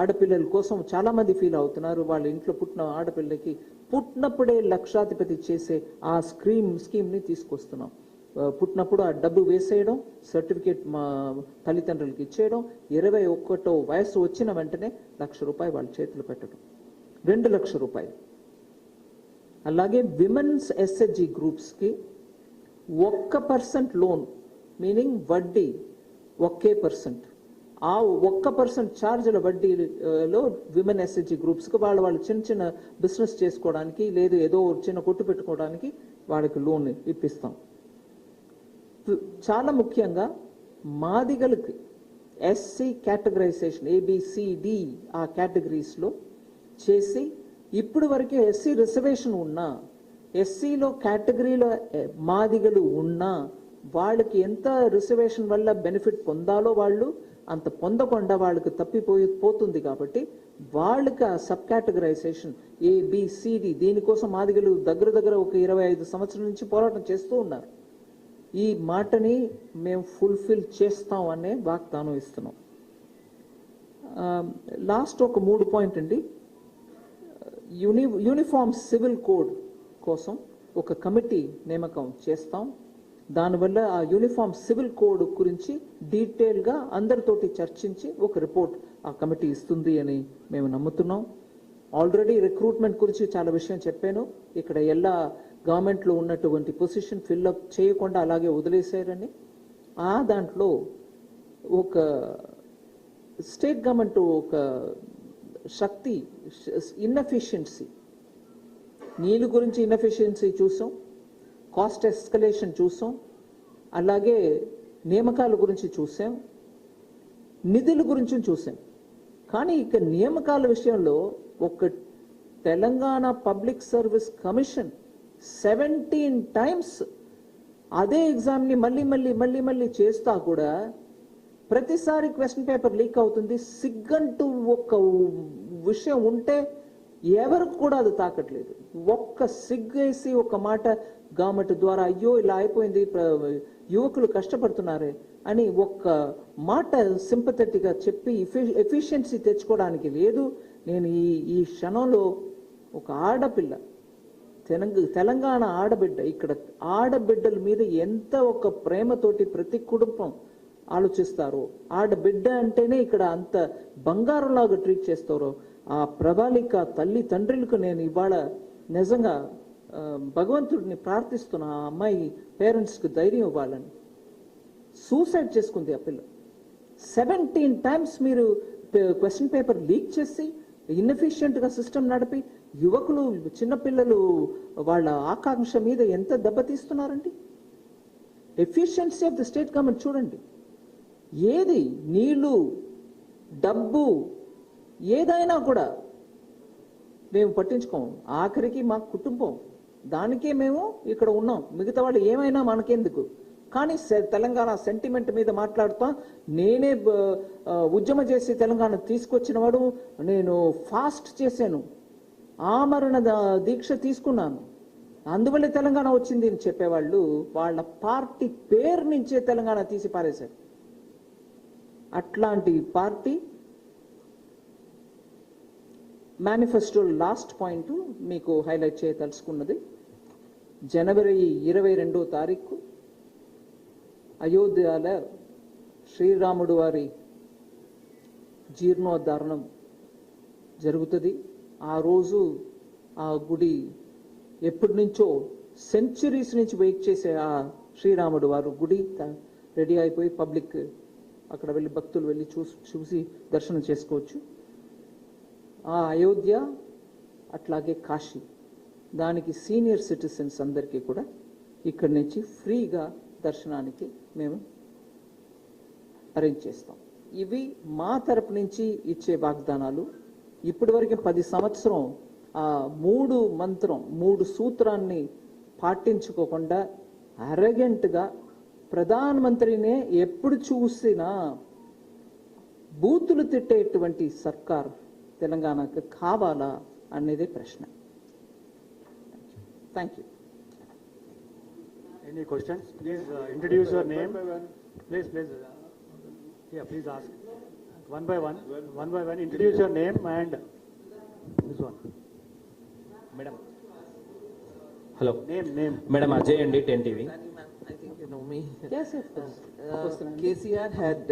[SPEAKER 1] ఆడపిల్లల కోసం చాలా మంది ఫీల్ అవుతున్నారు. వాళ్ళ ఇంట్లో పుట్టిన ఆడపిల్లకి పుట్టినప్పుడే లక్షాధిపతి చేసే ఆ స్కీమ్ని తీసుకొస్తున్నాం. పుట్టినప్పుడు ఆ డబ్బు వేసేయడం, సర్టిఫికేట్ మా తల్లిదండ్రులకి ఇచ్చేయడం, 21వ వయసు వచ్చిన వెంటనే ₹1,00,000 వాళ్ళ చేతులు పెట్టడం, ₹2,00,000. అలాగే విమెన్స్ ఎస్హెచ్జి గ్రూప్స్కి 1% లోన్, మీనింగ్ వడ్డీ 1%. ఆ 1% ఛార్జీల వడ్డీలో విమెన్ ఎస్హెచ్జి గ్రూప్స్కి వాళ్ళు చిన్న బిజినెస్ చేసుకోవడానికి, లేదు ఏదో చిన్న కొట్టు పెట్టుకోవడానికి వాళ్ళకి లోన్ ఇప్పిస్తాం. చాలా ముఖ్యంగా మాదిగలకి ఎస్సీ కేటగరైజేషన్ ABCD ఆ కేటగిరీస్లో చేసి, ఇప్పుడు వరకే ఎస్సీ రిజర్వేషన్ ఉన్నా, ఎస్సీలో కేటగిరీలో మాదిగలు ఉన్నా వాళ్ళకి ఎంత రిజర్వేషన్ వల్ల బెనిఫిట్ పొందాలో వాళ్ళు అంత పొందకుండా వాళ్ళకి పోతుంది. కాబట్టి వాళ్ళకి ఆ సబ్ కేటగరైజేషన్ ABCD దీనికోసం మాదిగలు దగ్గర ఒక 25 సంవత్సరాల నుంచి పోరాటం చేస్తూ ఉన్నారు. ఈ మాటని మేము ఫుల్ఫిల్ చేస్తాం అనే వాగ్దానం ఇస్తున్నాం. లాస్ట్ ఒక 3 పాయింట్ అండి. యూనిఫామ్ సివిల్ కోడ్ కోసం ఒక కమిటీ నియామకం చేస్తాం. దానివల్ల ఆ యూనిఫామ్ సివిల్ కోడ్ గురించి డీటెయిల్గా అందరితోటి చర్చించి ఒక రిపోర్ట్ ఆ కమిటీ ఇస్తుంది అని మేము నమ్ముతున్నాం. ఆల్రెడీ రిక్రూట్మెంట్ గురించి చాలా విషయం చెప్పాను. ఇక్కడ ఎలా గవర్నమెంట్లో ఉన్నటువంటి పొజిషన్ ఫిల్అప్ చేయకుండా అలాగే వదిలేశారని, ఆ దాంట్లో ఒక స్టేట్ గవర్నమెంట్ ఒక శక్తి ఇన్ఎఫిషియన్సీ, నీళ్ళు గురించి ఇన్ఎఫిషియన్సీ చూసాం, కాస్ట్ ఎస్కలేషన్ చూసాం, అలాగే నియామకాల గురించి చూసాం, నిధుల గురించి చూసాం. కానీ ఇక నియామకాల విషయంలో ఒక Telangana public service commission 17 times అదే ఎగ్జామ్ని మళ్ళీ చేస్తా కూడా ప్రతిసారి క్వశ్చన్ పేపర్ లీక్ అవుతుంది. సిగ్గంటూ ఒక విషయం ఉంటే ఎవరికి కూడా అది తాకట్లేదు. ఒక్క సిగ్గేసి ఒక మాట గవర్నమెంట్ ద్వారా అయ్యో ఇలా అయిపోయింది, యువకులు కష్టపడుతున్నారే అని ఒక్క మాట సింపథెటిక్గా చెప్పి ఎఫిషియన్సీ తెచ్చుకోవడానికి లేదు. నేను ఈ క్షణంలో ఒక ఆడపిల్ల, తెలంగాణ ఆడబిడ్డ, ఇక్కడ ఆడబిడ్డల మీద ఎంత ఒక ప్రేమతోటి ప్రతి కుటుంబం ఆలోచిస్తారో, ఆడబిడ్డ అంటేనే ఇక్కడ అంత బంగారంలాగా ట్రీట్ చేస్తారో ఆ ప్రభాళిక తల్లి తండ్రులకు నేను ఇవాళ నిజంగా భగవంతుడిని ప్రార్థిస్తున్నా, ఆ అమ్మాయి పేరెంట్స్కి ధైర్యం ఇవ్వాలని. సూసైడ్ చేసుకుంది ఆ పిల్ల. 17 times మీరు క్వశ్చన్ పేపర్ లీక్ చేసి ఇన్ఎఫిషియెంట్గా సిస్టమ్ నడిపి యువకులు చిన్నపిల్లలు వాళ్ళ ఆకాంక్ష మీద ఎంత దెబ్బతీస్తున్నారండి. Efficiency of the state government చూడండి. ఏది నీళ్లు డబ్బు ఏదైనా కూడా మేము పట్టించుకోము. ఆఖరికి మా కుటుంబం దానికే మేము ఇక్కడ ఉన్నాం. మిగతా వాళ్ళు ఏమైనా మనకెందుకు. కానీ తెలంగాణ సెంటిమెంట్ మీద మాట్లాడుతా, నేనే ఉద్యమ చేసి తెలంగాణ తీసుకొచ్చిన వాడు, నేను ఫాస్ట్ చేశాను, ఆమరణ దీక్ష తీసుకున్నాను, అందువల్లే తెలంగాణ వచ్చింది అని చెప్పేవాళ్ళు వాళ్ళ పార్టీ పేరు నుంచే తెలంగాణ తీసి పారేశారు. అట్లాంటి పార్టీ మేనిఫెస్టో లాస్ట్ పాయింట్ మీకు హైలైట్ చేయదలుచుకున్నది. జనవరి 22వ తారీఖు అయోధ్యలో శ్రీరాముడు వారి జీర్ణోద్ధారణం జరుగుతుంది. ఆ రోజు ఆ గుడి ఎప్పటి నుంచో సెంచురీస్ నుంచి వెయిట్ చేసే ఆ శ్రీరాముడు వారు గుడి రెడీ అయిపోయి పబ్లిక్ అక్కడ వెళ్ళి భక్తులు వెళ్ళి చూసి దర్శనం చేసుకోవచ్చు. ఆ అయోధ్య అట్లాగే కాశీ, దానికి సీనియర్ సిటిజన్స్ అందరికీ కూడా ఇక్కడి నుంచి ఫ్రీగా దర్శనానికి మేము అరేంజ్ చేస్తాం. ఇవి మా తరపు నుంచి ఇచ్చే వాగ్దానాలు. ఇప్పటి వరకు 10 సంవత్సరం ఆ 3 సూత్రాన్ని పాటించుకోకుండా అరగెంట్గా ప్రధానమంత్రినే ఎప్పుడు చూసినా బూతులు తిట్టేటువంటి సర్కార్ తెలంగాణకు కావాలా అనేదే ప్రశ్న. Thank you.
[SPEAKER 2] Any questions? Please introduce your name. Please. Yeah, please ask. One by one. Introduce your name and this one.
[SPEAKER 3] Madam. Hello.
[SPEAKER 2] Name.
[SPEAKER 3] Madam Ajay and 10TV.
[SPEAKER 4] I think you know me.
[SPEAKER 1] Yes, of course.
[SPEAKER 4] KCR had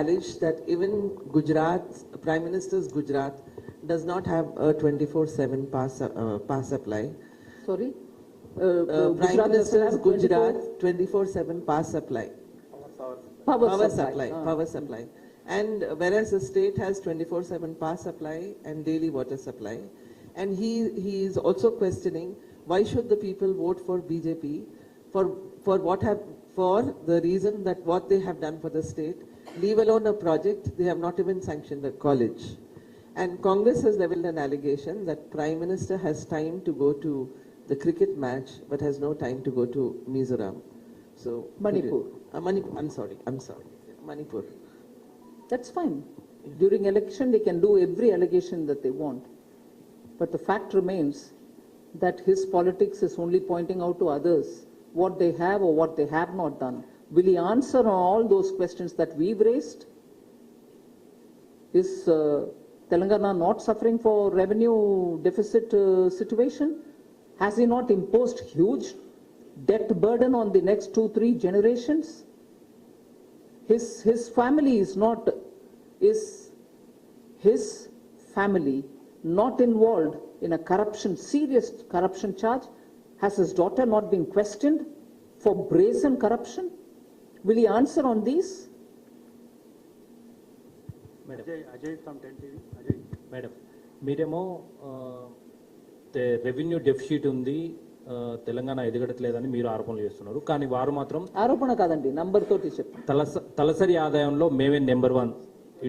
[SPEAKER 4] alleged that even Gujarat, Prime Minister's Gujarat, does not have a 24/7 power supply.
[SPEAKER 1] Sorry?
[SPEAKER 4] Prime Minister's Gujarat 24/7 power supply. Power supply. And whereas the state has 24/7 power supply and daily water supply, and he is also questioning why should the people vote for BJP for the reason that what they have done for the state, leave alone a project, they have not even sanctioned a college. And Congress has leveled an allegation that Prime Minister has time to go to the cricket match but has no time to go to Mizoram. So
[SPEAKER 1] Manipur.
[SPEAKER 4] I'm sorry. Manipur.
[SPEAKER 1] That's fine. During election, they can do every allegation that they want. But the fact remains that his politics is only pointing out to others what they have or what they have not done. Will he answer on all those questions that we've raised? Is Telangana not suffering for revenue deficit situation? Has he not imposed huge debt burden on the next 2-3 generations? His family is his family not involved in a serious corruption charge? Has his daughter not been questioned for brazen corruption? Will he answer on these?
[SPEAKER 2] Ajay from 10TV.
[SPEAKER 3] Madam, మీరేమో రెవెన్యూ డెఫిసిట్ ఉంది, తెలంగాణ ఎదగట్లేదని మీరు ఆరోపణలు చేస్తున్నారు. కానీ వారు మాత్రం
[SPEAKER 1] ఆరోపణ కాదండి, నంబర్ తోటి చెప్తాను.
[SPEAKER 3] తలసరి ఆదాయంలో మేమే నెంబర్ 1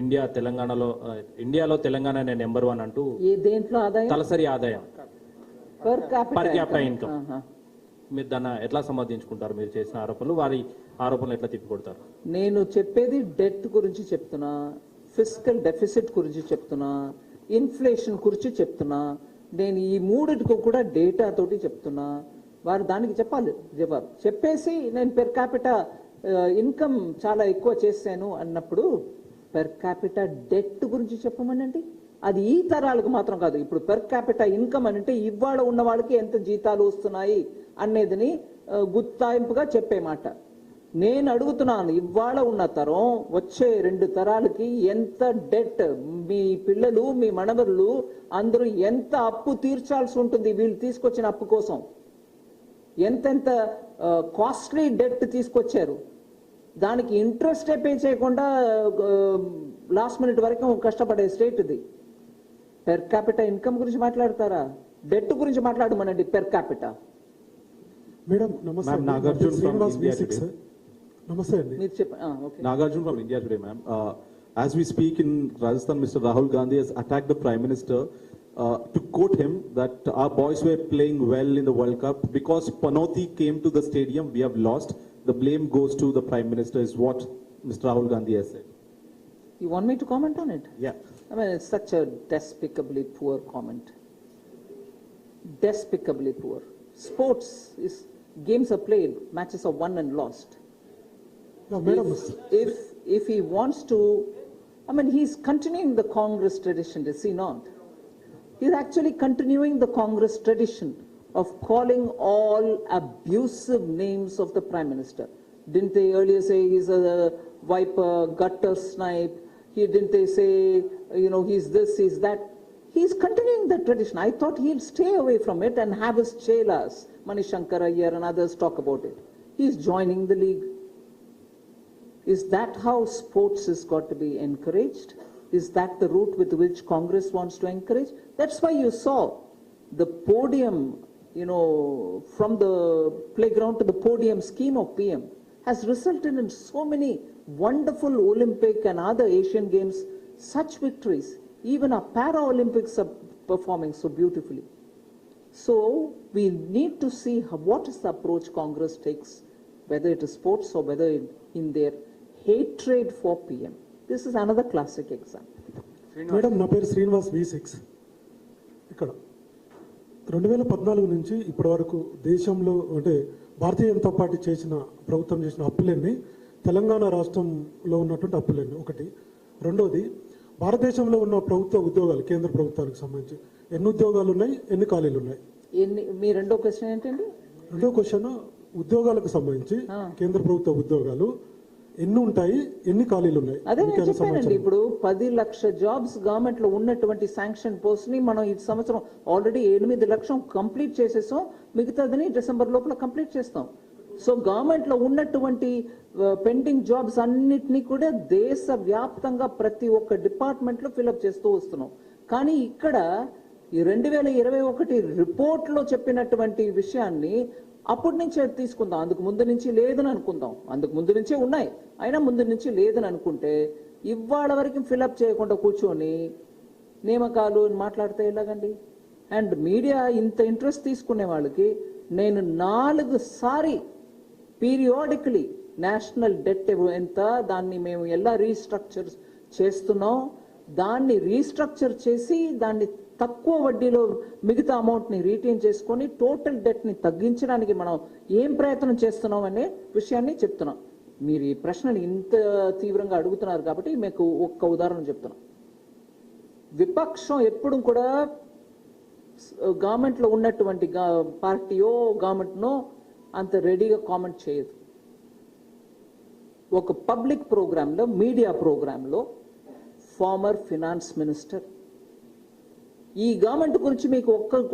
[SPEAKER 3] ఇండియాలో తెలంగాణ నెంబర్ 1 అంటూ.
[SPEAKER 1] ఏ దేంట్లో ఆదాయం?
[SPEAKER 3] తలసరి ఆదాయం
[SPEAKER 1] పర్
[SPEAKER 3] క్యాపిటల్ ఇన్కమ్. మీరు దాన్ని ఎట్లా సమర్థించుకుంటారు? మీరు చేసిన ఆరోపణలు, వారి ఆరోపణలు ఎట్లా తిప్పికొడతారు?
[SPEAKER 1] నేను చెప్పేది డెట్ గురించి చెప్తున్నా, ఫిస్కల్ డెఫిసిట్ గురించి చెప్తున్నా, ఇన్ఫ్లేషన్ గురించి చెప్తున్నా, నేను ఈ మూడిటికి కూడా డేటా తోటి చెప్తున్నా. వారు దానికి చెప్పాలి జవాబు. చెప్పేసి నేను పెర్ క్యాపిటా ఇన్కమ్ చాలా ఎక్కువ చేశాను అన్నప్పుడు పెర్ క్యాపిటా డెట్ గురించి చెప్పమనండి. అది ఈ తరాలకు మాత్రం కాదు. ఇప్పుడు పెర్ క్యాపిటా ఇన్కమ్ అంటే ఇవాళ ఉన్న వాళ్ళకి ఎంత జీతాలు వస్తున్నాయి అనేదని గుత్తాయింపుగా చెప్పే మాట. నేను అడుగుతున్నాను, ఇవాళ ఉన్న తరం వచ్చే 2 తరాలకి ఎంత డెట్, మీ పిల్లలు మీ మనవరులు అందరూ ఎంత అప్పు తీర్చాల్సి ఉంటుంది వీళ్ళు తీసుకొచ్చిన అప్పు కోసం, ఎంతెంత కాస్ట్లీ డెట్ తీసుకొచ్చారు, దానికి ఇంట్రెస్టే పే చేయకుండా లాస్ట్ మినిట్ వరకు కష్టపడే స్టేట్ ఇది. పెర్ క్యాపిటా ఇన్కమ్ గురించి మాట్లాడతారా? డెట్ గురించి మాట్లాడమనండి. Per capita.
[SPEAKER 5] మేడం నమస్తే.
[SPEAKER 3] Nagarjuna from India today.
[SPEAKER 5] నమస్తే అండి.
[SPEAKER 1] మీరు చెప్పండి.
[SPEAKER 3] Nagarjun from India today, ma'am. As we speak in Rajasthan, Mr. Rahul Gandhi has attacked the Prime Minister. To quote him, that our boys were playing well in the World Cup. Because Panoti came to the stadium, we have lost. The blame goes to the Prime Minister, is what Mr. Rahul Gandhi has said.
[SPEAKER 1] You want me to comment on it?
[SPEAKER 3] Yeah.
[SPEAKER 1] I mean, it's such a despicably poor comment. Despicably poor. Sports is, games are played, matches are won and lost.
[SPEAKER 5] No, madam.
[SPEAKER 1] If he wants to, I mean, he's continuing the Congress tradition, is he not? He's actually continuing the Congress tradition of calling all abusive names of the Prime Minister. Didn't they earlier say he's a viper, gutter snipe? Didn't they say, he's this, he's that? He's continuing that tradition. I thought he'll stay away from it and have his chelas, Manishankar Iyer and others talk about it. He's joining the league. Is that how sports has got to be encouraged? Is that the route with which Congress wants to encourage? That's why you saw the podium, from the playground to the podium scheme of PM has resulted in so many wonderful Olympic and other Asian Games, such victories. Even our Para-Olympics are performing so beautifully. So we need to see what is the approach Congress takes, whether it is sports or whether in their hatred for PM. This is another classic example.
[SPEAKER 5] Madam నా పేరు శ్రీనివాస్ V6. ఇక్కడ 2014 నుంచి ఇప్పటి వరకు దేశంలో అంటే భారతీయ జనతా పార్టీ ప్రభుత్వం చేసిన అప్పులన్నీ తెలంగాణ రాష్ట్రంలో ఉన్నటువంటి అప్పులన్నీ ఒకటి. రెండోది, భారతదేశంలో ఉన్న ప్రభుత్వ ఉద్యోగాలు కేంద్ర ప్రభుత్వానికి సంబంధించి ఎన్ని ఉద్యోగాలు ఉన్నాయి, ఎన్ని ఖాళీలు ఉన్నాయి?
[SPEAKER 1] మీ రెండో క్వశ్చన్ ఏంటండి?
[SPEAKER 5] రెండో క్వశ్చన్ ఉద్యోగాలకు సంబంధించి కేంద్ర ప్రభుత్వ ఉద్యోగాలు ఎన్ని ఉంటాయి, ఎన్ని ఖాళీలు ఉన్నాయి?
[SPEAKER 1] అదే నేను చెప్పానండి. ఇప్పుడు 10 లక్షల జాబ్స్ గవర్నమెంట్ లో ఉన్నటువంటి శాంక్షన్ పోస్ట్ ని మనం ఈ సంవత్సరం ఆల్రెడీ 8 లక్షలు కంప్లీట్ చేసేసాం. మిగతాదని డిసెంబర్ లోపల కంప్లీట్ చేస్తాం. సో గవర్నమెంట్ లో ఉన్నటువంటి పెండింగ్ జాబ్స్ అన్నిటినీ కూడా దేశ వ్యాప్తంగా ప్రతి ఒక్క డిపార్ట్మెంట్ లో ఫిల్అప్ చేస్తూ వస్తున్నాం. కానీ ఇక్కడ ఈ 2021 రిపోర్ట్ లో చెప్పినటువంటి విషయాన్ని అప్పటి నుంచే తీసుకుందాం. అందుకు ముందు నుంచి లేదని అనుకుందాం. అందుకు ముందు నుంచే ఉన్నాయి, అయినా ముందు నుంచి లేదని అనుకుంటే ఇవాళ వరకు ఫిల్అప్ చేయకుండా కూర్చొని నియామకాలు మాట్లాడితే ఎలాగండి? అండ్ మీడియా ఇంత ఇంట్రెస్ట్ తీసుకునే వాళ్ళకి నేను 4 సారి పీరియాడికలీ నేషనల్ డెట్ ఎంత, దాన్ని మేము ఎలా రీస్ట్రక్చర్ చేస్తున్నాం, దాన్ని రీస్ట్రక్చర్ చేసి దాన్ని తక్కువ వడ్డీలో మిగతా అమౌంట్ ని రీటైన్ చేసుకొని టోటల్ డెట్ ని తగ్గించడానికి మనం ఏం ప్రయత్నం చేస్తున్నాం అనే విషయాన్ని చెప్తున్నాం. మీరు ఈ ప్రశ్నని ఇంత తీవ్రంగా అడుగుతున్నారు కాబట్టి మీకు ఒక్క ఉదాహరణ చెప్తున్నాం. విపక్షం ఎప్పుడు కూడా గవర్నమెంట్ లో ఉన్నటువంటి పార్టీయో గవర్నమెంట్నో అంత రెడీగా కామెంట్ చేయదు. ఒక పబ్లిక్ ప్రోగ్రామ్ లో, మీడియా ప్రోగ్రామ్ లో ఫార్మర్ ఫినాన్స్ మినిస్టర్ ఈ గవర్నమెంట్ గురించి మీకు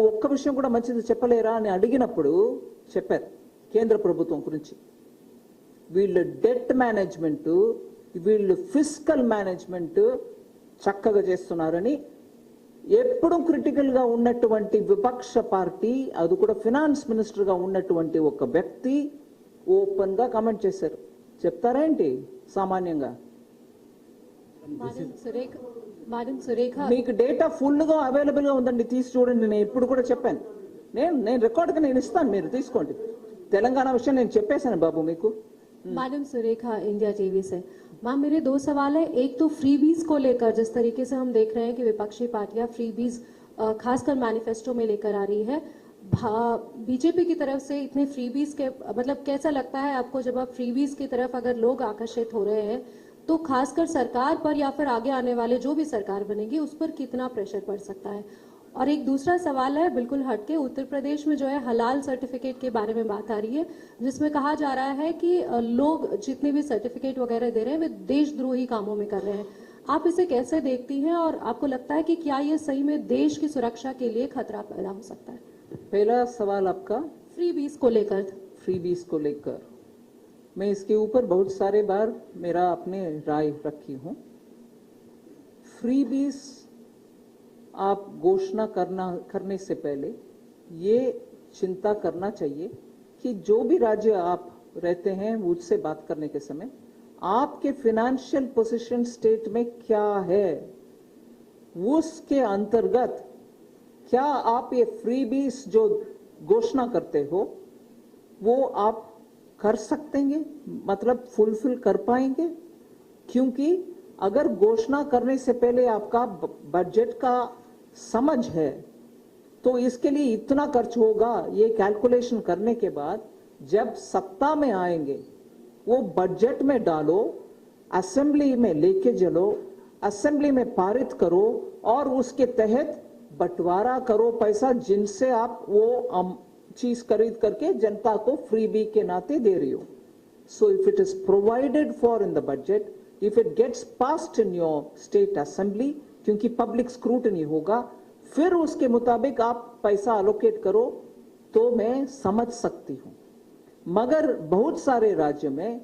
[SPEAKER 1] ఒక్క విషయం కూడా మంచిది చెప్పలేరా అని అడిగినప్పుడు చెప్పారు. కేంద్ర ప్రభుత్వం గురించి వీళ్ళు డెట్ మేనేజ్మెంట్, వీళ్ళు ఫిస్కల్ మేనేజ్మెంట్ చక్కగా చేస్తున్నారని ఎప్పుడు క్రిటికల్ గా ఉన్నటువంటి విపక్ష పార్టీ, అది కూడా ఫినాన్స్ మినిస్టర్ గా ఉన్నటువంటి ఒక వ్యక్తి ఓపెన్ గా కామెంట్ చేశారు. చెప్తారా ఏంటి సామాన్యంగా? మీకు డేటా ఫుల్ గా అవైలబుల్ గా ఉందండి, తీసి చూడండి. నేను ఇప్పుడు కూడా చెప్పాను, నేను రికార్డుగా నేను ఇస్తాను, మీరు తీసుకోండి. తెలంగాణ విషయం నేను చెప్పేశాను బాబు మీకు.
[SPEAKER 6] मैडम सुरेखा, इंडिया टीवी से। मैम, मेरे दो सवाल है। एक तो फ्रीबीज को लेकर, जिस तरीके से हम देख रहे हैं कि विपक्षी पार्टियां फ्रीबीज खासकर मैनिफेस्टो में लेकर आ रही है, बीजेपी की तरफ से इतने फ्रीबीज के मतलब कैसा लगता है आपको, जब आप फ्रीबीज की तरफ अगर लोग आकर्षित हो रहे हैं तो खासकर सरकार पर या फिर आगे आने वाले जो भी सरकार बनेगी उस पर कितना प्रेशर पड़ सकता है? और एक दूसरा सवाल है बिल्कुल हटके, उत्तर प्रदेश में जो है हलाल सर्टिफिकेट के बारे में बात आ रही है, जिसमें कहा जा रहा है कि लोग जितने भी सर्टिफिकेट वगैरह दे रहे हैं वे देशद्रोही कामों में कर रहे हैं। आप इसे कैसे देखती हैं और आपको लगता है कि क्या ये सही में देश की सुरक्षा के लिए खतरा पैदा हो सकता है?
[SPEAKER 1] पहला सवाल आपका
[SPEAKER 6] फ्रीबीज को लेकर।
[SPEAKER 1] फ्रीबीज को लेकर मैं इसके ऊपर बहुत सारे बार मेरा अपने राय रखी हूं। फ्रीबीज आप घोषणा करने से पहले ये चिंता करना चाहिए कि जो भी राज्य आप रहते हैं उससे बात करने के समय आपके फाइनेंशियल पोजीशन स्टेट में क्या है, उसके अंतर्गत क्या आप ये फ्रीबीज जो घोषणा करते हो वो आप कर सकते हैं, मतलब फुलफिल कर पाएंगे? क्योंकि अगर घोषणा करने से पहले आपका बजट का समझ है तो इसके लिए इतना खर्च होगा, ये कैलकुलेशन करने के बाद जब सत्ता में आएंगे वो बजट में डालो, असेंबली में लेके चलो, असेंबली में पारित करो और उसके तहत बंटवारा करो पैसा, जिनसे आप वो चीज खरीद करके जनता को फ्रीबी के नाते दे रही हो। So if it is provided for in the budget, if it gets passed in your state assembly, क्योंकि पब्लिक स्क्रूटनी होगा, फिर उसके मुताबिक आप पैसा अलोकेट करो तो मैं समझ सकती हूं। मगर बहुत सारे राज्य में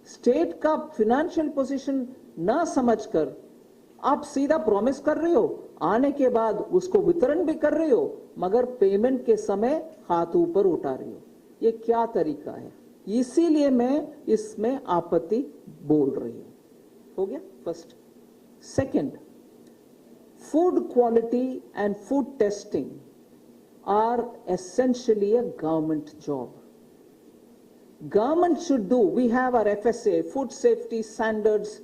[SPEAKER 1] स्टेट का फाइनेंशियल पोजीशन ना समझकर आप सीधा प्रॉमिस कर रहे हो, आने के बाद उसको वितरण भी कर रहे हो, मगर पेमेंट के समय हाथ ऊपर उठा रहे हो। ये क्या तरीका है? इसीलिए मैं इसमें आपत्ति बोल रही हूं। हो गया first. Second, food quality and food testing are essentially a government job. Government should do, we have our FSA, Food Safety Standards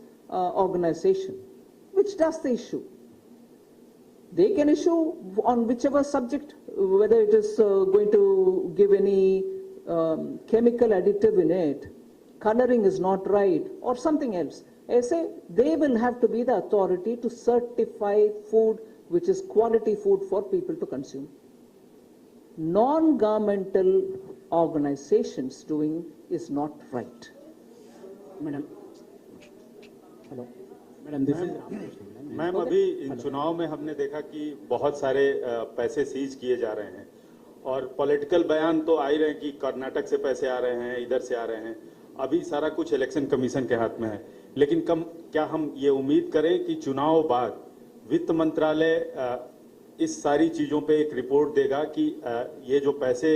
[SPEAKER 1] Organization, which does the issue. They can issue on whichever subject, whether it is going to give any chemical additive in it, coloring is not right, or something else. ऐसे they will have to be the authority to certify food which is quality food for people to consume. Non-governmental organizations doing is not right.
[SPEAKER 2] Madam, hello madam, this is
[SPEAKER 7] ma'am, अभी इन चुनाव में हमने देखा कि बहुत सारे पैसे सीज किए जा रहे हैं और पॉलिटिकल बयान तो आ ही रहे हैं कि कर्नाटक से पैसे आ रहे हैं, इधर से आ रहे हैं। अभी सारा कुछ इलेक्शन कमीशन के हाथ में है, लेकिन क्या हम ये उम्मीद करें कि चुनाव बाद वित्त मंत्रालय इस सारी चीजों पे एक रिपोर्ट देगा कि ये जो पैसे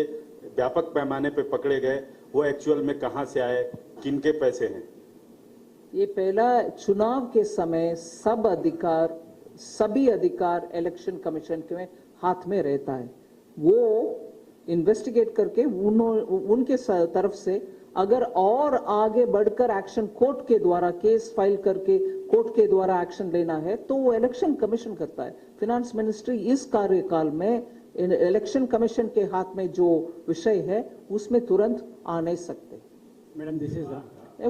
[SPEAKER 7] व्यापक पैमाने पे पकड़े गए वो एक्चुअल में कहां से आए, किनके पैसे हैं?
[SPEAKER 1] ये पहला, चुनाव के समय सभी अधिकार इलेक्शन कमीशन के हाथ में रहता है। वो इन्वेस्टिगेट करके उनके तरफ से अगर और आगे बढ़कर एक्शन कोर्ट के द्वारा केस फाइल करके कोर्ट के द्वारा एक्शन लेना है तो वो इलेक्शन कमीशन करता है। फाइनेंस मिनिस्ट्री इस कार्यकाल में इलेक्शन कमीशन के हाथ में जो विषय है उसमें तुरंत आ नहीं सकते।
[SPEAKER 2] मैडम, दिस इज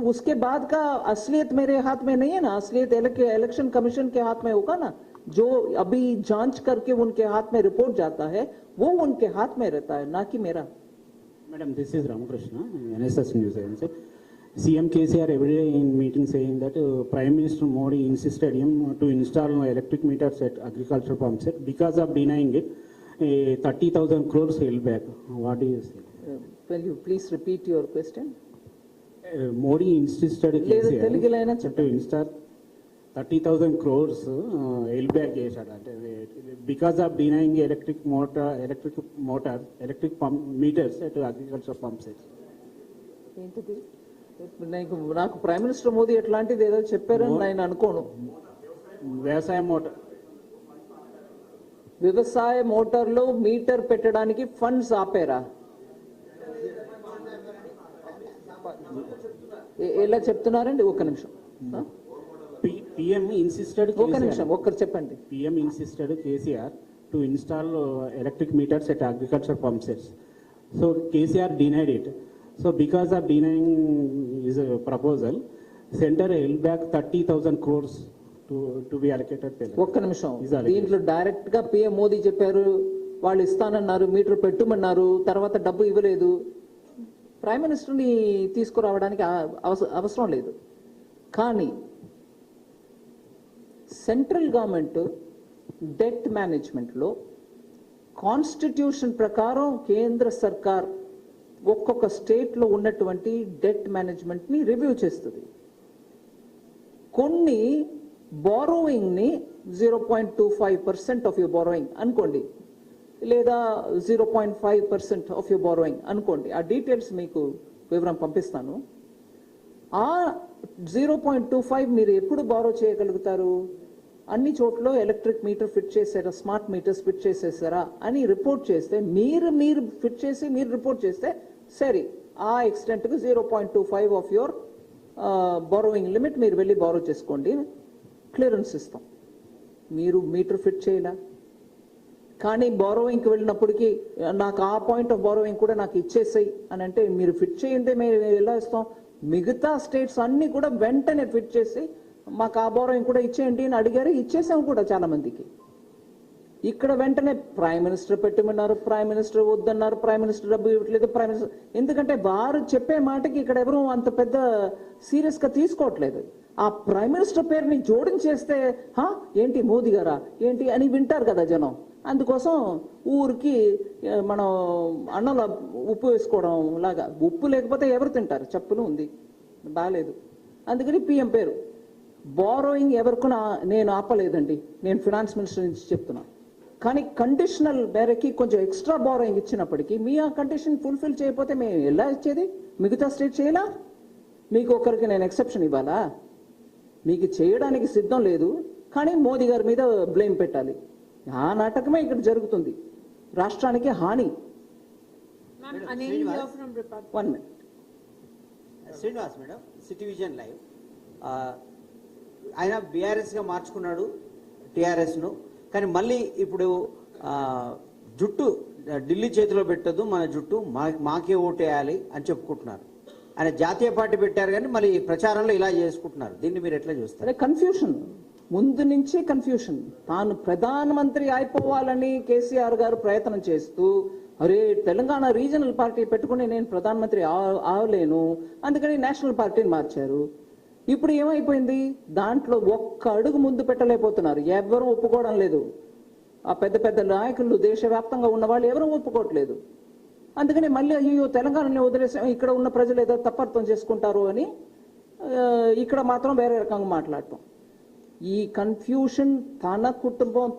[SPEAKER 1] उसके बाद का असलियत मेरे हाथ में नहीं है ना, असलियत इलेक्शन कमीशन के हाथ में होगा ना। जो अभी जांच करके उनके हाथ में रिपोर्ट जाता है वो उनके हाथ में रहता है, ना कि मेरा।
[SPEAKER 2] Madam, this is Ramakrishna, NSS News Agency. CM KCR every day in meeting saying that Prime Minister Modi insisted him to install electric meters at agricultural pump set. Because of denying it, 30,000 crores held back. What do you say?
[SPEAKER 1] Will you please repeat your question?
[SPEAKER 2] Modi insisted KCR to install 30,000 crores held back because of denying electric pump meters at agricultural pump sets.
[SPEAKER 1] ఏంటిది? నాకు ప్రైమ్ మినిస్టర్ మోదీ ఎట్లాంటిది ఏదో చెప్పారని నేను అనుకోను. వ్యవసాయ మోటార్లో మీటర్ పెట్టడానికి ఫండ్స్ ఆపేరా? ఎలా చెప్తున్నారండి? ఒక్క నిమిషం,
[SPEAKER 2] PM insisted
[SPEAKER 1] ఒక్క నిమిషం, ఒక్కరు చెప్పండి.
[SPEAKER 2] PM insisted KCR to install electric meters at agriculture pump sets. So KCR denied it. So because of denying his proposal, center held back 30,000 crores to be allocated.
[SPEAKER 1] ఒక్క నిమిషం, దీంట్లో డైరెక్ట్ గా PM మోదీ చెప్పారు, వాళ్ళు ఇస్తానన్నారు, మీటర్ పెట్టమన్నారు, తర్వాత డబ్బు ఇవ్వలేదు. ప్రైమ్ మినిస్టర్ని తీసుకురావడానికి అవసరం లేదు. కానీ సెంట్రల్ గవర్నమెంట్ డెట్ మేనేజ్మెంట్లో కాన్స్టిట్యూషన్ ప్రకారం కేంద్ర సర్కార్ ఒక్కొక్క స్టేట్లో ఉన్నటువంటి డెట్ మేనేజ్మెంట్ని రివ్యూ చేస్తుంది. కొన్ని బారోయింగ్ని 0.25% ఆఫ్ యువర్ బారోయింగ్ అనుకోండి, లేదా 0.5% ఆఫ్ యువర్ బారోయింగ్ అనుకోండి. ఆ డీటెయిల్స్ మీకు వివరం పంపిస్తాను. ఆ 0.25 మీరు ఎప్పుడు బారో చేయగలుగుతారు? అన్ని చోట్ల ఎలక్ట్రిక్ మీటర్ ఫిట్ చేసారా, స్మార్ట్ మీటర్స్ ఫిట్ చేసేసారా అని రిపోర్ట్ చేస్తే, మీరు ఫిట్ చేసి మీరు రిపోర్ట్ చేస్తే సరే, ఆ ఎక్స్టెంట్కి 0.25 ఆఫ్ యువర్ బారోయింగ్ లిమిట్ మీరు వెళ్ళి బారో చేసుకోండి, క్లియరెన్స్ ఇస్తాం. మీరు మీటర్ ఫిట్ చేయలా, కానీ బారోయింగ్కి వెళ్ళినప్పటికీ నాకు ఆ పాయింట్ ఆఫ్ బారోయింగ్ కూడా నాకు ఇచ్చేసాయి అని అంటే, మీరు ఫిట్ చేయండి, మేము ఎలా ఇస్తాం? మిగతా స్టేట్స్ అన్ని కూడా వెంటనే ఫిట్ చేసి మాకు ఆ బారోయింగ్ కూడా ఇచ్చేయండి అని అడిగారు, ఇచ్చేసాం కూడా చాలా మందికి. ఇక్కడ వెంటనే ప్రైమ్ మినిస్టర్ పెట్టమన్నారు, ప్రైమ్ మినిస్టర్ వద్దన్నారు, ప్రైమ్ మినిస్టర్ డబ్బు ఇవ్వట్లేదు, ప్రైమ్ మినిస్టర్, ఎందుకంటే వారు చెప్పే మాటకి ఇక్కడ ఎవరు అంత పెద్ద సీరియస్గా తీసుకోవట్లేదు. ఆ ప్రైమ్ మినిస్టర్ పేరుని జోడించేస్తే ఏంటి మోదీ గారా ఏంటి అని వింటారు కదా జనం. అందుకోసం ఊరికి మనం అన్నంలో ఉప్పు వేసుకోవడం లాగా, ఉప్పు లేకపోతే ఎవరు తింటారు? చెప్పులు ఉంది, బాగాలేదు. అందుకని PM పేరు. బారోయింగ్ ఎవరికి నేను ఆపలేదండి, నేను ఫినాన్స్ మినిస్టర్ నుంచి చెప్తున్నా. కానీ కండిషనల్ మేరకి కొంచెం ఎక్స్ట్రా బారోయింగ్ ఇచ్చినప్పటికీ మీ ఆ కండిషన్ ఫుల్ఫిల్ చేయకపోతే మేము ఎలా ఇచ్చేది? మిగతా స్టేట్ చేయాలా? మీకు ఒకరికి నేను ఎక్సెప్షన్ ఇవ్వాలా? మీకు చేయడానికి సిద్ధం లేదు, కానీ మోదీ గారి మీద బ్లేమ్ పెట్టాలి. ఆ నాటకమే ఇక్కడ జరుగుతుంది, రాష్ట్రానికి హాని.
[SPEAKER 8] Srinivas madam, city vision live. ఆయన బీఆర్ఎస్గా మార్చుకున్నాడు టీఆర్ఎస్ను, కానీ మళ్ళీ ఇప్పుడు జుట్టు ఢిల్లీ చేతిలో పెట్టదు, మన జుట్టు మాకే ఓటేయాలి అని చెప్పుకుంటున్నారు. ఆయన జాతీయ పార్టీ పెట్టారు, కానీ మళ్ళీ ప్రచారంలో ఇలా చేసుకుంటున్నారు. దీన్ని మీరు ఎట్లా చూస్తారు?
[SPEAKER 1] కన్ఫ్యూషన్, ముందు నుంచే కన్ఫ్యూషన్. తాను ప్రధానమంత్రి అయిపోవాలని కేసీఆర్ గారు ప్రయత్నం చేస్తూ, అరే తెలంగాణ రీజనల్ పార్టీ పెట్టుకుని నేను ప్రధానమంత్రి అవలేను, అందుకని నేషనల్ పార్టీని మార్చారు. ఇప్పుడు ఏమైపోయింది? దాంట్లో ఒక్క అడుగు ముందు పెట్టలేకపోతున్నారు, ఎవరూ ఒప్పుకోవడం లేదు. ఆ పెద్ద పెద్ద నాయకులు దేశవ్యాప్తంగా ఉన్న వాళ్ళు ఎవరూ ఒప్పుకోవట్లేదు. అందుకని మళ్ళీ అయ్యో తెలంగాణని వదిలేసాం, ఇక్కడ ఉన్న ప్రజలు ఏదో తప్పర్థం చేసుకుంటారు అని ఇక్కడ మాత్రం వేరే రకంగా మాట్లాడటం. ఈ కన్ఫ్యూషన్ తన కుటుంబం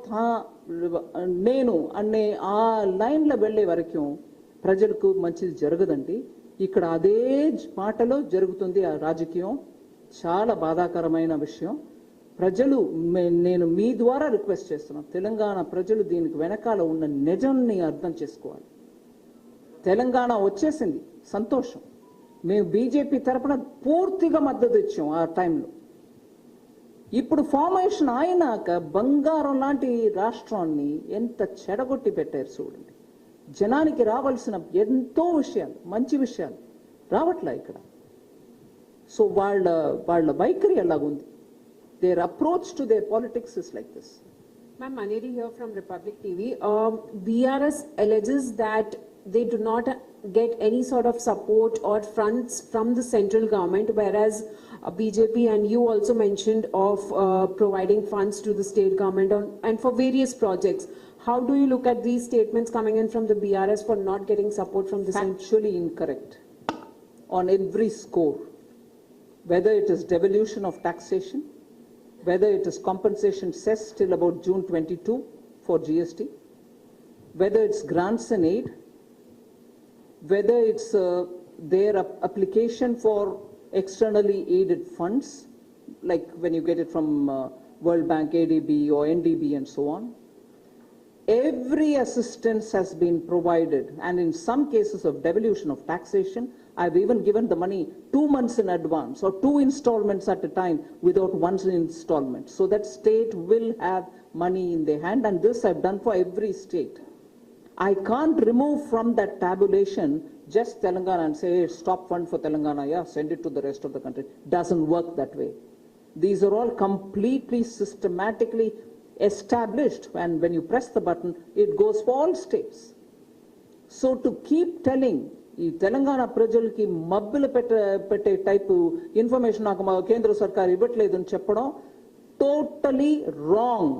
[SPEAKER 1] నేను అనే ఆ లైన్లో వెళ్ళే వరకు ప్రజలకు మంచిది జరగదండి. ఇక్కడ అదే మాటలో జరుగుతుంది ఆ రాజకీయం. చాలా బాధాకరమైన విషయం. ప్రజలు, నేను మీ ద్వారా రిక్వెస్ట్ చేస్తున్నాను, తెలంగాణ ప్రజలు దీనికి వెనకాల ఉన్న నిజాన్ని అర్థం చేసుకోవాలి. తెలంగాణ వచ్చేసింది, సంతోషం. మేము బీజేపీ తరపున పూర్తిగా మద్దతు ఇచ్చాం ఆ టైంలో. ఇప్పుడు ఫార్మేషన్ అయినాక బంగారం లాంటి రాష్ట్రాన్ని ఎంత చెడగొట్టి పెట్టారు చూడండి. జనానికి రావాల్సిన ఎంతో విషయాలు, మంచి విషయాలు రావట్లే ఇక్కడ. సో వాళ్ళ వైఖరి ఎలాగుంది, their approach to their politics is like this.
[SPEAKER 9] Ma'am, Maneri here from Republic TV. BRS alleges that they do not get any sort of support or funds from the central government, whereas BJP and you also mentioned of providing funds to the state government and for various projects. How do you look at these statements coming in from the BRS for not getting support from the central?
[SPEAKER 1] Actually incorrect on every score, whether it is devolution of taxation, whether it is compensation cess till about June 22 for GST, whether it's grants and aid, whether it's their application for externally aided funds, like when you get it from World Bank, ADB or NDB and so on. Every assistance has been provided, and in some cases of devolution of taxation, I've even given the money 2 months in advance or 2 installments at a time without one installment, so that state will have money in their hand, and this I've done for every state. I can't remove from that tabulation just Telangana and say, hey, stop fund for Telangana, yeah, send it to the rest of the country. Doesn't work that way. These are all completely systematically established, and when you press the button, it goes for all states. So to keep telling, ఈ తెలంగాణ ప్రజలకి మబ్బులు పెట్టే టైపు ఇన్ఫర్మేషన్ నాకు మా కేంద్ర సర్కార్ ఇవ్వట్లేదు అని చెప్పడం టోటలీ రాంగ్.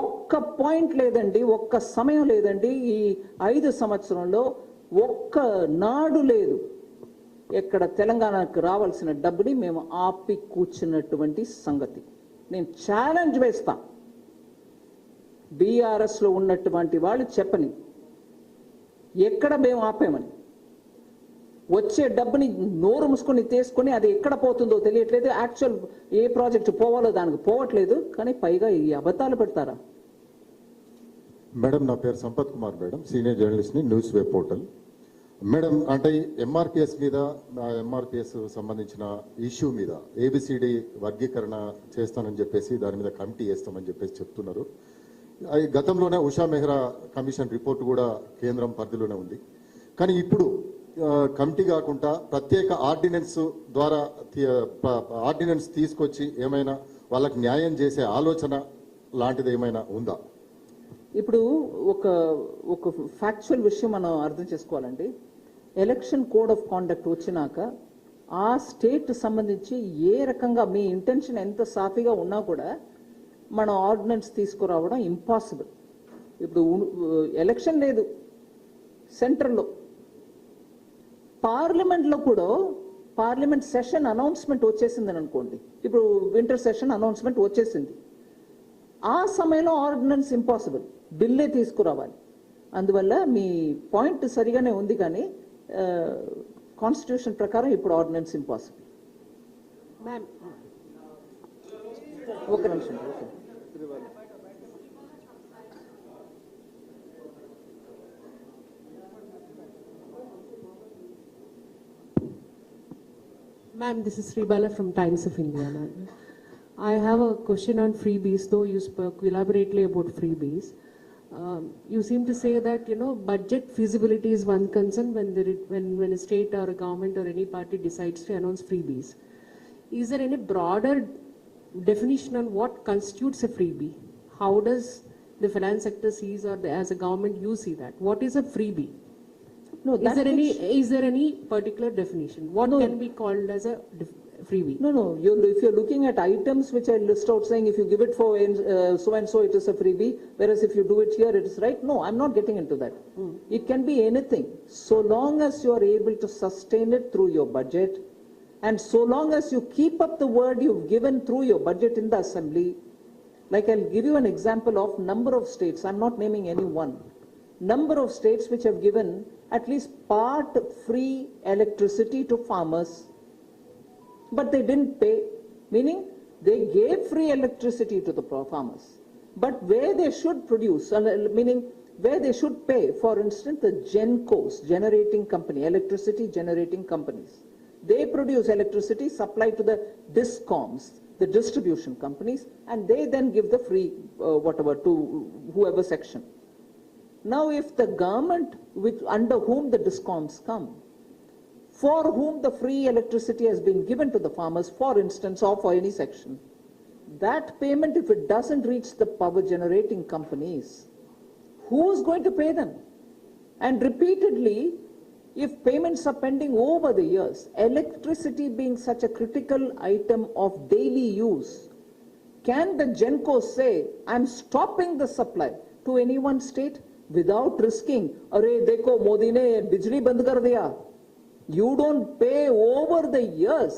[SPEAKER 1] ఒక్క పాయింట్ లేదండి, ఒక్క సమయం లేదండి, ఈ 5 సంవత్సరంలో ఒక్క నాడు లేదు ఎక్కడ తెలంగాణకు రావాల్సిన డబ్బుని మేము ఆపి కూర్చున్నటువంటి సంగతి. నేను ఛాలెంజ్ వేస్తా, బీఆర్ఎస్ లో ఉన్నటువంటి వాళ్ళు చెప్పని ఎక్కడ మేము ఆపామని. వచ్చే డబ్బుని నోరు మూసుకొని తీసుకొని అది ఎక్కడ పోతుందో తెలియట్లేదు. యాక్చువల్ ఏ ప్రాజెక్ట్ పోవాలో దానికి పోవట్లేదు, కానీ పైగా ఈ అబద్ధాలు పెడతారా?
[SPEAKER 10] మేడం, నా పేరు సంపత్ కుమార్ మేడం, సీనియర్ జర్నలిస్ట్ని, న్యూస్ వెబ్ పోర్టల్. మేడం, అంటే ఎంఆర్పిఎస్ మీద, ఎంఆర్పిఎస్ సంబంధించిన ఇష్యూ మీద ఏబిసిడి వర్గీకరణ చేస్తానని చెప్పేసి దాని మీద కమిటీ వేస్తామని చెప్పేసి చెప్తున్నారు. గతంలోనే ఉషా మెహ్రా కమిషన్ రిపోర్ట్ కూడా కేంద్రం పరిధిలోనే ఉంది. కానీ ఇప్పుడు కమిటీ కాకుండా ప్రత్యేక ఆర్డినెన్స్ ద్వారా ఆర్డినెన్స్ తీసుకొచ్చి ఏమైనా వాళ్ళకి న్యాయం చేసే ఆలోచన లాంటిది ఏమైనా ఉందా?
[SPEAKER 1] ఇప్పుడు ఒక ఫ్యాక్చువల్ విషయం మనం అర్థం చేసుకోవాలండి. ఎలక్షన్ కోడ్ ఆఫ్ కాండక్ట్ వచ్చినాక ఆ స్టేట్ సంబంధించి ఏ రకంగా మీ ఇంటెన్షన్ ఎంత సాఫీగా ఉన్నా కూడా మనం ఆర్డినెన్స్ తీసుకురావడం ఇంపాసిబుల్. ఇప్పుడు ఎలక్షన్ లేదు సెంట్రల్లో, పార్లమెంట్లో కూడా పార్లమెంట్ సెషన్ అనౌన్స్మెంట్ వచ్చేసిందని అనుకోండి. ఇప్పుడు వింటర్ సెషన్ అనౌన్స్మెంట్ వచ్చేసింది, ఆ సమయంలో ఆర్డినెన్స్ ఇంపాసిబుల్, బిల్లే తీసుకురావాలి. అందువల్ల మీ పాయింట్ సరిగానే ఉంది, కానీ కాన్స్టిట్యూషన్ ప్రకారం ఇప్పుడు ఆర్డినెన్స్ ఇంపాసిబుల్. ఒక నిమిషం.
[SPEAKER 9] Ma'am, this is Sribala from Times of India. Ma'am, I have a question on freebies, though you spoke elaborately about freebies. You seem to say that, budget feasibility is one concern when a state or a government or any party decides to announce freebies. Is there any broader definition on what constitutes a freebie? How does the finance sector sees, or as a government you see that? What is a freebie?
[SPEAKER 1] No,
[SPEAKER 9] is there any particular definition? What can be called as a freebie?
[SPEAKER 1] No. If you're looking at items which I list out saying if you give it for so and so it is a freebie, whereas if you do it here it is right. No, I'm not getting into that. It can be anything, so long as you are able to sustain it through your budget, and so long as you keep up the word you've given through your budget in the assembly. Like I'll give you an example of number of states, I'm not naming any one. Number of states which have given at least part free electricity to farmers, but they didn't pay, meaning they gave free electricity to the farmers, but where they should produce, meaning where they should pay, for instance the GenCos, generating company, electricity generating companies, they produce electricity, supply to the DISCOMs, the distribution companies, and they then give the free whatever to whoever section. Now if the government under whom the DISCOMs come, for whom the free electricity has been given to the farmers, for instance, or for any section, that payment, if it doesn't reach the power generating companies, who is going to pay them? And repeatedly, if payments are pending over the years, electricity being such a critical item of daily use, can the GenCo say, I'm stopping the supply to any one state without risking, "Arey dekho, Modi ne bijli band kar diya." You don't pay over the years,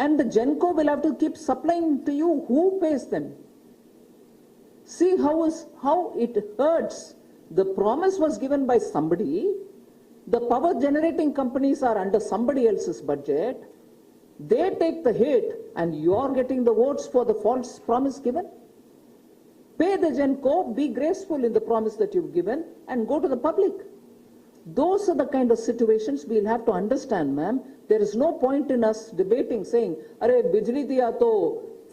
[SPEAKER 1] and the GenCo will have to keep supplying to you. Who pays them? See how it hurts. The promise was given by somebody. The power generating companies are under somebody else's budget. They take the hit, and you're getting the votes for the false promise given. Pay the Genco, be graceful in the promise that you've given, and go to the public. Those are the kind of situations we'll have to understand, ma'am. There is no point in us debating, saying, "Arey bijli diya to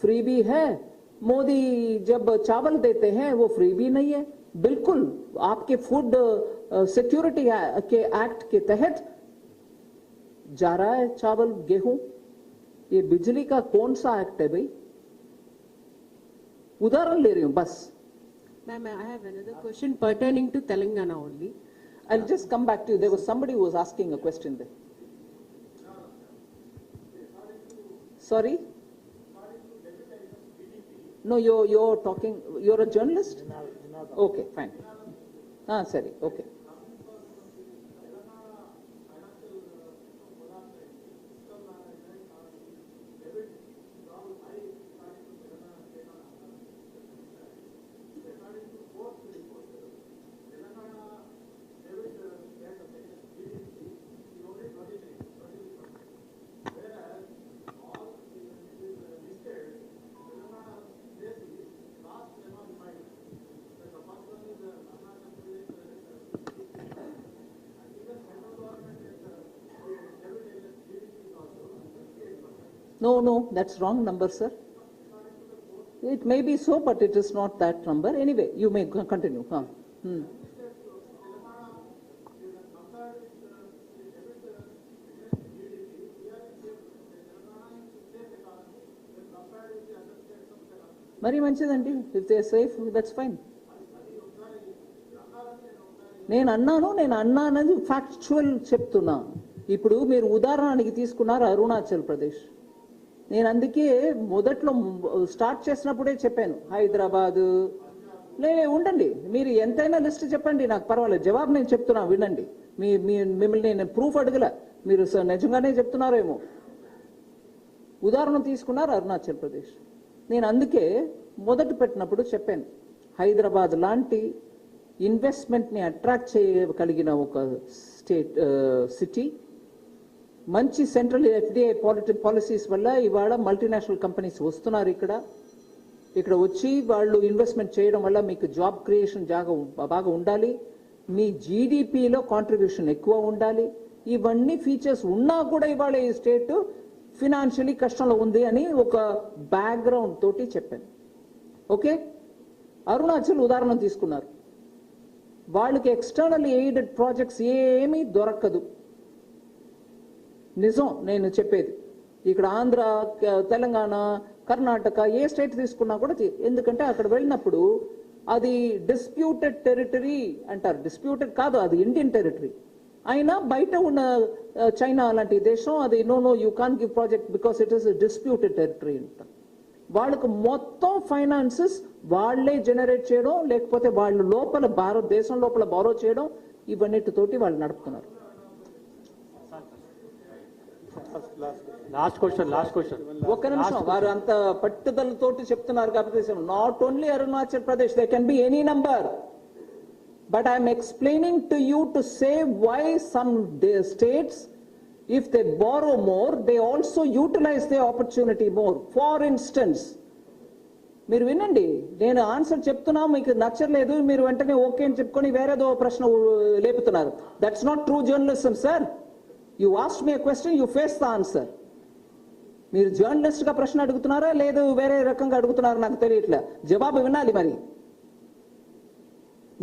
[SPEAKER 1] freebie hai, Modi jab chawal dete hain, wo freebie nahi hai." बिल्कुल आपके फूड सिक्योरिटी के एक्ट के तहत जा रहा है चावल गेहूं. ये बिजली का कौन सा एक्ट है भाई? उदाहरण ले रही हूं बस.
[SPEAKER 9] Ma'am, I have another question pertaining to Telangana only.
[SPEAKER 1] I'll just come back to you. There was somebody who was asking a question there. Sorry? No, you're talking, you're a journalist? Okay, fine. Sorry, okay. No, that's wrong number, sir. It may be so, but it is not that number. Anyway, you may continue. Very మంచిదండి. If they are safe, that's fine. నేను అన్నానది ఫ్యాక్చువల్ చెప్తున్నా. ఇప్పుడు మీరు ఉదాహరణకి తీసుకున్నారు అరుణాచల్ ప్రదేశ్. నేను అందుకే మొదట్లో స్టార్ట్ చేసినప్పుడే చెప్పాను హైదరాబాద్. ఉండండి, మీరు ఎంతైనా లిస్ట్ చెప్పండి, నాకు పర్వాలేదు. జవాబు నేను చెప్తున్నా, వినండి. మిమ్మల్ని నేను ప్రూఫ్ అడగల, మీరు నిజంగానే చెప్తున్నారేమో. ఉదాహరణ తీసుకున్నారు అరుణాచల్ ప్రదేశ్. నేను అందుకే మొదట పెట్టినప్పుడు చెప్పాను, హైదరాబాద్ లాంటి ఇన్వెస్ట్మెంట్ని అట్రాక్ట్ చేయగలిగిన ఒక సిటీ, మంచి సెంట్రల్ ఎఫ్డిఐ పాలసీస్ వల్ల ఇవాళ మల్టీనేషనల్ కంపెనీస్ వస్తున్నారు. ఇక్కడ వచ్చి వాళ్ళు ఇన్వెస్ట్మెంట్ చేయడం వల్ల మీకు జాబ్ క్రియేషన్ బాగా ఉండాలి, మీ జీడిపిలో కాంట్రిబ్యూషన్ ఎక్కువ ఉండాలి. ఇవన్నీ ఫీచర్స్ ఉన్నా కూడా ఇవాళ ఈ స్టేట్ ఫినాన్షియలీ కష్టంలో ఉంది అని ఒక బ్యాక్గ్రౌండ్ తోటి చెప్పాను. ఓకే, అరుణాచల్ ఉదాహరణ తీసుకున్నారు. వాళ్ళకి ఎక్స్టర్నల్ ఎయిడెడ్ ప్రాజెక్ట్స్ ఏమీ దొరకదు. నిజం నేను చెప్పేది. ఇక్కడ ఆంధ్ర, తెలంగాణ, కర్ణాటక ఏ స్టేట్ తీసుకున్నా కూడా, ఎందుకంటే అక్కడ వెళ్ళినప్పుడు అది డిస్ప్యూటెడ్ టెరిటరీ అంటారు. డిస్ప్యూటెడ్ కాదు, అది ఇండియన్ టెరిటరీ. అయినా బయట ఉన్న చైనా లాంటి దేశం అది no you can give project because it is disputed territory అంట. వాళ్ళకు మొత్తం ఫైనాన్సెస్ వాళ్లే జనరేట్ చేయడం, లేకపోతే వాళ్ళు లోపల భారతదేశం లోపల బారో చేయడం, ఇవన్నిటితోటి వాళ్ళు నడుపుతున్నారు.
[SPEAKER 11] లాస్ట్ క్వశ్చన్
[SPEAKER 1] ఒక్క నిమిషం, వారు అంత పట్టుదలతోటి చెప్తున్నారు కాబట్టి not only Arunachal Pradesh, they can be any number. But I am explaining to you to say why some states, if they borrow more, they also utilize the opportunity more. For instance, మీరు వినండి, నేను ఆన్సర్ చెప్తున్నా, మీకు నచ్చలేదు, మీరు వెంటనే ఓకే అని చెప్పుకొని వేరేదో ప్రశ్న లేపుతున్నారు. That's not true journalism sir. You ask me a question, you face the answer. మీరు జర్నలిస్ట్ గా ప్రశ్న అడుగుతున్నారా లేదు వేరే రకంగా అడుగుతున్నారా నాకు తెలియట్లే. జవాబు వినాలి. మరి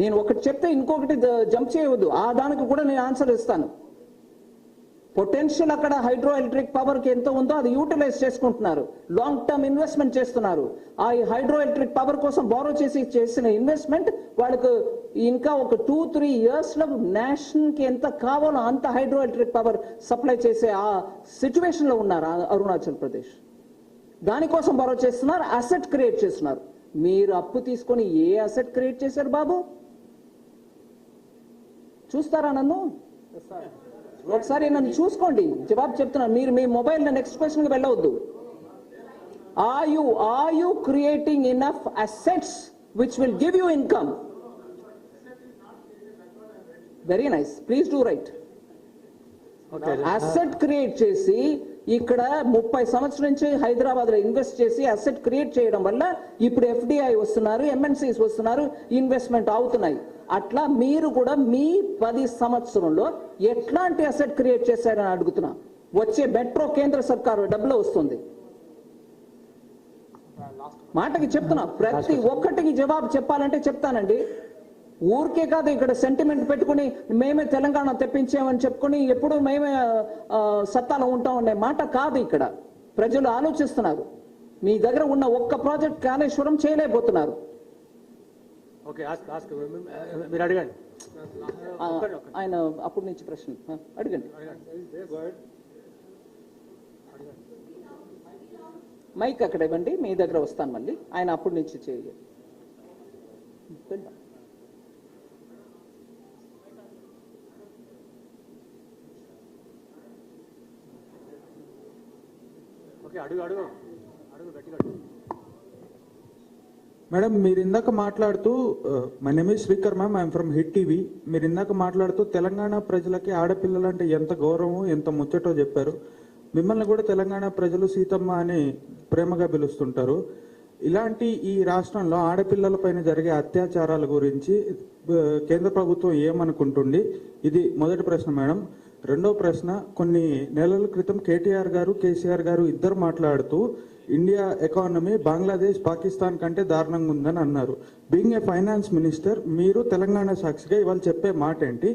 [SPEAKER 1] నేను ఒకటి చెప్తే ఇంకొకటి జంప్ చేయవద్దు, ఆ దానికి కూడా నేను ఆన్సర్ ఇస్తాను. పొటెన్షియల్ అక్కడ హైడ్రో ఎలక్ట్రిక్ పవర్ కి ఎంత ఉందో అది యూటిలైజ్ చేసుకుంటున్నారు, లాంగ్ టర్మ్ ఇన్వెస్ట్మెంట్ చేస్తున్నారు. ఆ హైడ్రో ఎలక్ట్రిక్ పవర్ కోసం బారో చేసిన ఇన్వెస్ట్మెంట్ వాళ్ళకు ఇంకా ఒక 2-3 years లో నేషన్ కి ఎంత కావాలో అంత హైడ్రో ఎలక్ట్రిక్ పవర్ సప్లై చేసే ఆ సిచ్యువేషన్ లో ఉన్నారు అరుణాచల్ ప్రదేశ్. దానికోసం బారో చేస్తున్నారు, అసెట్ క్రియేట్ చేస్తున్నారు. మీరు అప్పు తీసుకొని ఏ అసెట్ క్రియేట్ చేశారు బాబు? చూస్తారా నన్ను? ఒకసారి నన్ను చూసుకోండి, జవాబు చెప్తున్నాను. మీరు మీ మొబైల్ నెక్స్ట్ క్వశ్చన్ కి వెళ్ళవద్దు. Are you creating enough assets which will give you income? Very nice, please do right. Asset create చేసి ఇక్కడ 30 సంవత్సరాల నుంచి హైదరాబాద్లో ఇన్వెస్ట్ చేసి అసెట్ క్రియేట్ చేయడం వల్ల ఇప్పుడు ఎఫ్డిఐ వస్తున్నారు, ఎంఎన్సీస్ వస్తున్నారు, ఇన్వెస్ట్మెంట్ అవుతున్నాయి. అట్లా మీరు కూడా మీ 10 సంవత్సరంలో ఎట్లాంటి అసెట్ క్రియేట్ చేశారని అడుగుతున్నా. వచ్చే మెట్రో కేంద్ర సర్కారు డబ్బులో వస్తుంది. మాటకి చెప్తున్నా, ప్రతి ఒక్కటికి జవాబు చెప్పాలంటే చెప్తానండి. ఊరికే కాదు ఇక్కడ సెంటిమెంట్ పెట్టుకుని మేమే తెలంగాణ తెప్పించామని చెప్పుకుని ఎప్పుడు మేమే సత్తాలో ఉంటాం అనే మాట కాదు. ఇక్కడ ప్రజలు ఆలోచిస్తున్నారు. మీ దగ్గర ఉన్న ఒక్క ప్రాజెక్ట్ కాళేశ్వరం చేయలేకపోతున్నారు. ఆయన అప్పటి నుంచి ప్రశ్న అడగండి. మైక్ అక్కడ ఇవ్వండి, మీ దగ్గర వస్తాను మళ్ళీ. ఆయన అప్పటి నుంచి చేయాలి.
[SPEAKER 11] మేడం, మీరు ఇందాక మాట్లాడుతూ my name is Srikar ma'am, I'm from hit TV. మీరు ఇందాక మాట్లాడుతూ తెలంగాణ ప్రజలకి ఆడపిల్లలు అంటే ఎంత గౌరవం, ఎంత ముచ్చటో చెప్పారు. మిమ్మల్ని కూడా తెలంగాణ ప్రజలు సీతమ్మ అని ప్రేమగా పిలుస్తుంటారు. ఇలాంటి ఈ రాష్ట్రంలో ఆడపిల్లల పైన జరిగే అత్యాచారాల గురించి కేంద్ర ప్రభుత్వం ఏమనుకుంటుంది? ఇది మొదటి ప్రశ్న మేడం. రెండో ప్రశ్న, కొన్ని నెలల క్రితం కేటీఆర్ గారు, కేసీఆర్ గారు ఇద్దరు మాట్లాడుతూ ఇండియా ఎకానమీ బంగ్లాదేశ్, పాకిస్తాన్ కంటే దారుణంగా ఉందని అన్నారు. బీయింగ్ ఏ ఫైనాన్స్ మినిస్టర్, మీరు తెలంగాణ సాక్షిగా ఇవాళ చెప్పే మాట ఏంటి?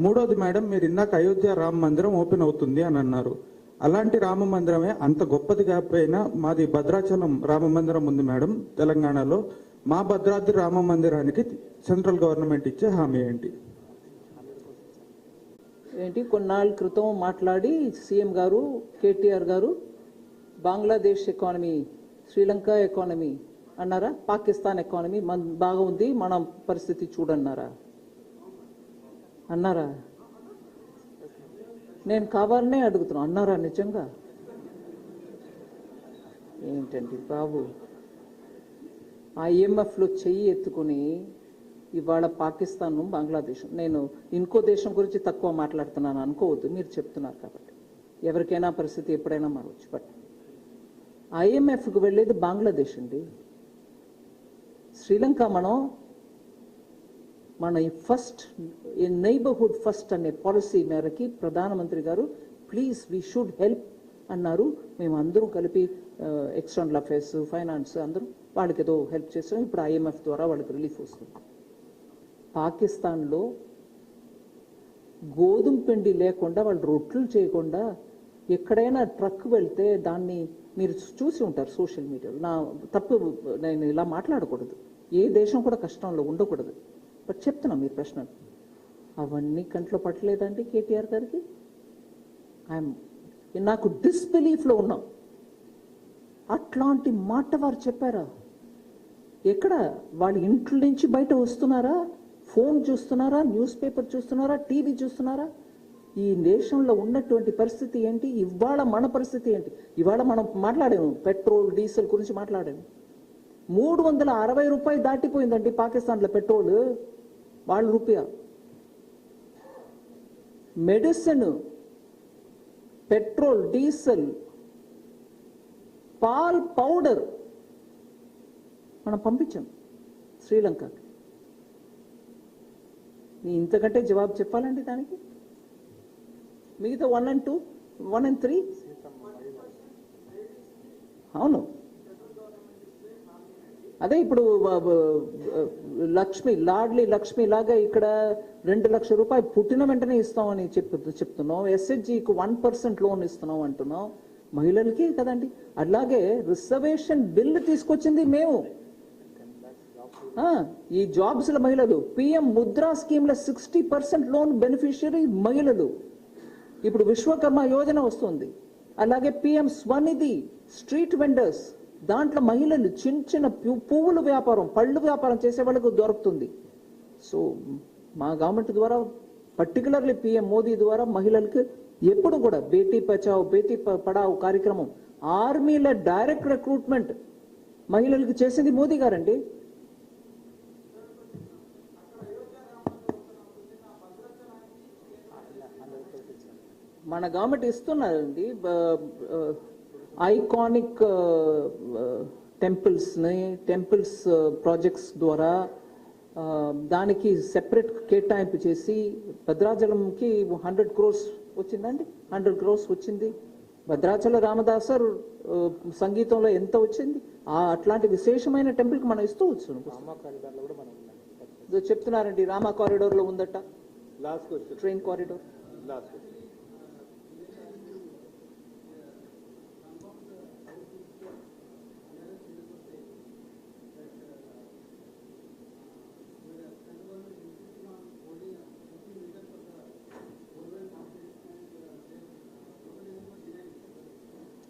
[SPEAKER 11] మూడోది మేడం, మీరు ఇందాక అయోధ్య రామ మందిరం ఓపెన్ అవుతుంది అని అన్నారు. అలాంటి రామ మందిరమే అంత గొప్పది కాకపోయినా మాది భద్రాచలం రామ మందిరం ఉంది మేడం తెలంగాణలో. మా భద్రాద్రి రామ మందిరానికి సెంట్రల్ గవర్నమెంట్ ఇచ్చే హామీ ఏంటి?
[SPEAKER 1] కొన్నాళ్ళ క్రితం మాట్లాడి సీఎం గారు, కేటీఆర్ గారు బంగ్లాదేశ్ ఎకానమీ, శ్రీలంక ఎకానమీ అన్నారా? పాకిస్తాన్ ఎకానమీ బాగా ఉంది, మన పరిస్థితి చూడన్నారా? అన్నారా? నేను కావాలనే అడుగుతున్నా, అన్నారా నిజంగా? ఏంటండి బాబు, IMFలో చెయ్యి ఎత్తుకుని ఇవాళ పాకిస్తాన్, బంగ్లాదేశ్, నేను ఇంకో దేశం గురించి తక్కువ మాట్లాడుతున్నాను అనుకోవద్దు, మీరు చెప్తున్నారు కాబట్టి. ఎవరికైనా పరిస్థితి ఎప్పుడైనా మారవచ్చు. బట్ IMFకు వెళ్ళేది బంగ్లాదేశ్ అండి. శ్రీలంక మన ఫస్ట్ నైబర్హుడ్ ఫస్ట్ అనే పాలసీ మేరకి ప్రధానమంత్రి గారు ప్లీజ్ వీ షుడ్ హెల్ప్ అన్నారు. మేము అందరం కలిపి ఎక్స్టర్నల్ అఫైర్స్, ఫైనాన్స్ అందరూ వాళ్ళకి ఏదో హెల్ప్ చేస్తాం. ఇప్పుడు IMF ద్వారా వాళ్ళకి రిలీఫ్ వస్తుంది. పాకిస్తాన్లో గోధుమ పిండి లేకుండా, వాళ్ళు రొట్టెలు చేయకుండా ఎక్కడైనా ట్రక్ వెళ్తే దాన్ని మీరు చూసి ఉంటారు సోషల్ మీడియాలో. నా తప్పు, నేను ఇలా మాట్లాడకూడదు. ఏ దేశం కూడా కష్టంలో ఉండకూడదు. బట్ చెప్తున్నా మీరు ప్రశ్నలు అవన్నీ కంట్లో పట్టలేదండి కేటీఆర్ గారికి? నాకు డిస్బిలీఫ్లో ఉన్నాం. అట్లాంటి మాట వారు చెప్పారా? ఎక్కడ వాళ్ళ ఇంట్లో నుంచి బయట వస్తున్నారా? ఫోన్ చూస్తున్నారా? న్యూస్ పేపర్ చూస్తున్నారా? టీవీ చూస్తున్నారా? ఈ దేశంలో ఉన్నటువంటి పరిస్థితి ఏంటి? ఇవాళ మన పరిస్థితి ఏంటి? ఇవాళ మనం మాట్లాడాము, పెట్రోల్ డీజిల్ గురించి మాట్లాడాము. 360 రూపాయలు దాటిపోయిందండి పాకిస్తాన్లో పెట్రోల్, వాళ్ళ రూపాయ. మెడిసిన్, పెట్రోల్, డీజిల్, పాల్ పౌడర్ మనం పంపించాం శ్రీలంకకి. ఇంతకంటే జవాబు చెప్పాలండి దానికి? మిగతా 1 and 2, 1 and 3 అవును. అదే ఇప్పుడు లక్ష్మి, లాడ్లీ లక్ష్మి లాగా ఇక్కడ 2 లక్షల రూపాయలు పుట్టిన వెంటనే ఇస్తామని చెప్తున్నాం. SHGకి 1% లోన్ ఇస్తున్నాం అంటున్నాం. మహిళలకి కదండి. అలాగే రిజర్వేషన్ బిల్ తీసుకొచ్చింది మేము. ఈ జాబ్స్ల మహిళలు, PM ముద్రా స్కీమ్ల 60% లోన్ బెనిఫిషియరీ మహిళలు. ఇప్పుడు విశ్వకర్మ యోజన వస్తుంది. అలాగే PM స్వనిధి, స్ట్రీట్ వెండర్స్, దాంట్లో మహిళలు చిన్న చిన్న పువ్వుల వ్యాపారం, పళ్ళు వ్యాపారం చేసే వాళ్ళకు దొరుకుతుంది. సో మా గవర్నమెంట్ ద్వారా, పర్టికులర్లీ PM మోదీ ద్వారా మహిళలకు ఎప్పుడు కూడా బేటీ బచావ్, బేటీ పడావ్ కార్యక్రమం, ఆర్మీల డైరెక్ట్ రిక్రూట్మెంట్ మహిళలకు చేసింది మోదీ గారండి. మన గవర్నమెంట్ ఇస్తున్నారండి ఐకానిక్ టెంపుల్స్ ప్రాజెక్ట్స్ ద్వారా దానికి సెపరేట్ కేటాయింపు చేసి భద్రాచలంకి 100 crores వచ్చిందండి, 100 crores వచ్చింది. భద్రాచల రామదాసర్ సంగీతంలో ఎంత వచ్చింది, అట్లాంటి విశేషమైన టెంపుల్కి మనం ఇస్తూ వచ్చు. చెప్తున్నారండి రామా కారిడోర్ లో ఉందట, train corridor.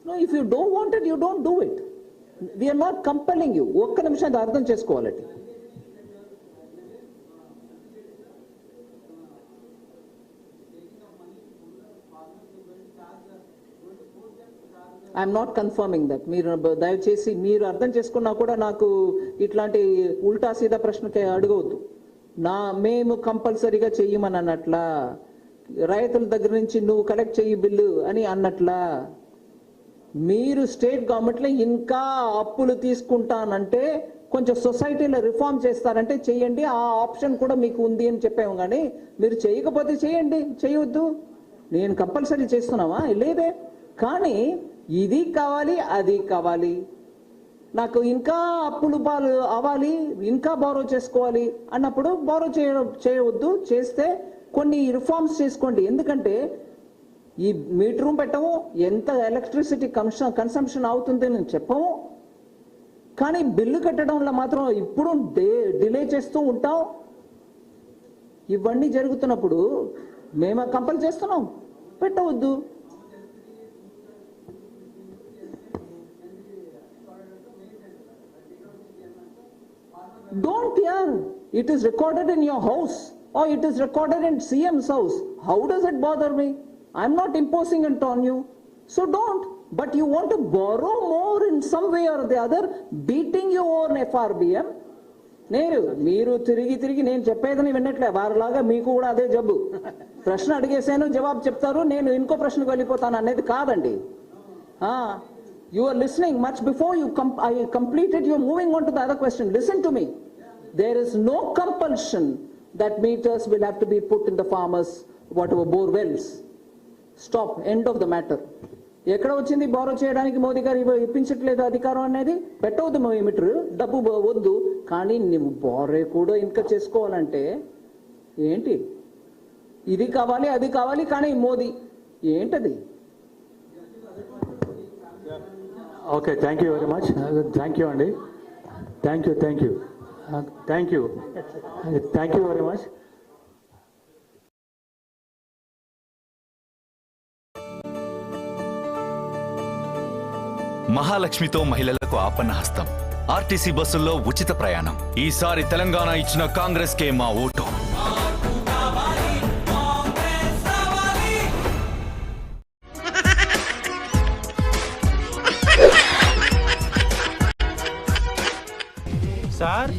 [SPEAKER 1] No, if you don't want it, you don't do it. We are not compelling you. ఒక్క నిమిషం అది అర్థం చేసుకోవాలండి. I'm not confirming that. మీరు దయచేసి మీరు అర్థం చేసుకున్నా కూడా నాకు ఇట్లాంటి ఉల్టా సీదా ప్రశ్నకి అడగవద్దు. మేము కంపల్సరీగా చెయ్యమని అన్నట్లా, రైతుల దగ్గర నుంచి నువ్వు కలెక్ట్ చెయ్యి బిల్లు అని అన్నట్లా, మీరు స్టేట్ గవర్నమెంట్లో ఇంకా అప్పులు తీసుకుంటానంటే కొంచెం సొసైటీలో రిఫార్మ్ చేస్తారంటే చెయ్యండి, ఆ ఆప్షన్ కూడా మీకు ఉంది అని చెప్పాము. కానీ మీరు చేయకపోతే చేయండి, చేయొద్దు. నేను కంపల్సరీ చేస్తున్నావా లేదే, కానీ ఇది కావాలి అది కావాలి, నాకు ఇంకా అప్పులు పాలు అవ్వాలి, ఇంకా బారో చేసుకోవాలి అన్నప్పుడు బారో చేయవద్దు. చేస్తే కొన్ని రిఫార్మ్స్ చేసుకోండి. ఎందుకంటే ఈ మీటర్ రూమ్ పెట్టము, ఎంత ఎలక్ట్రిసిటీ కన్సంప్షన్ అవుతుంది నేను చెప్పము, కానీ బిల్లు కట్టడంలో మాత్రం ఇప్పుడు డిలే చేస్తూ ఉంటాం. ఇవన్నీ జరుగుతున్నప్పుడు మేము కంపల్ చేస్తున్నాం, పెట్టవద్దు. Don't hear. It is recorded in your house or it is recorded in CM's house. How does it bother me? I'm not imposing it on you. So don't. But you want to borrow more in some way or the other, beating your own FRBM. మీరు తిరిగి నేను చెప్పేదని విన్నట్లే, వారిలాగా మీకు కూడా అదే జబ్బు. ప్రశ్న అడిగేసాను, జవాబు చెప్తారు, నేను ఇంకో ప్రశ్నకు వెళ్ళిపోతాను అనేది కాదండి. You are listening much before I completed, you are moving on to the other question. Listen to me. There is no compulsion that meters will have to be put in the farmers, whatever, bore wells. Stop. End of the matter. ఎక్కడ వచ్చింది బారో చేయడానికి మోదీ గారు ఇప్పించట్లేదు అధికారం అనేది? పెట్టవద్దు మీటర్, డబ్బు వద్దు, కానీ నువ్వు బారో కూడా ఇంకా చేసుకోవాలంటే ఏంటి? ఇది కావాలి అది కావాలి, కానీ మోదీ ఏంటది?
[SPEAKER 12] Okay, thank you very much. Thank you అండి, థ్యాంక్ యూ వెరీ మచ్.
[SPEAKER 13] మహాలక్ష్మితో మహిళలకు ఆపన్న హస్తం. ఆర్టీసీ బస్సుల్లో ఉచిత ప్రయాణం. ఈసారి తెలంగాణ ఇచ్చిన కాంగ్రెస్ కే మా ఓటు.
[SPEAKER 12] సార్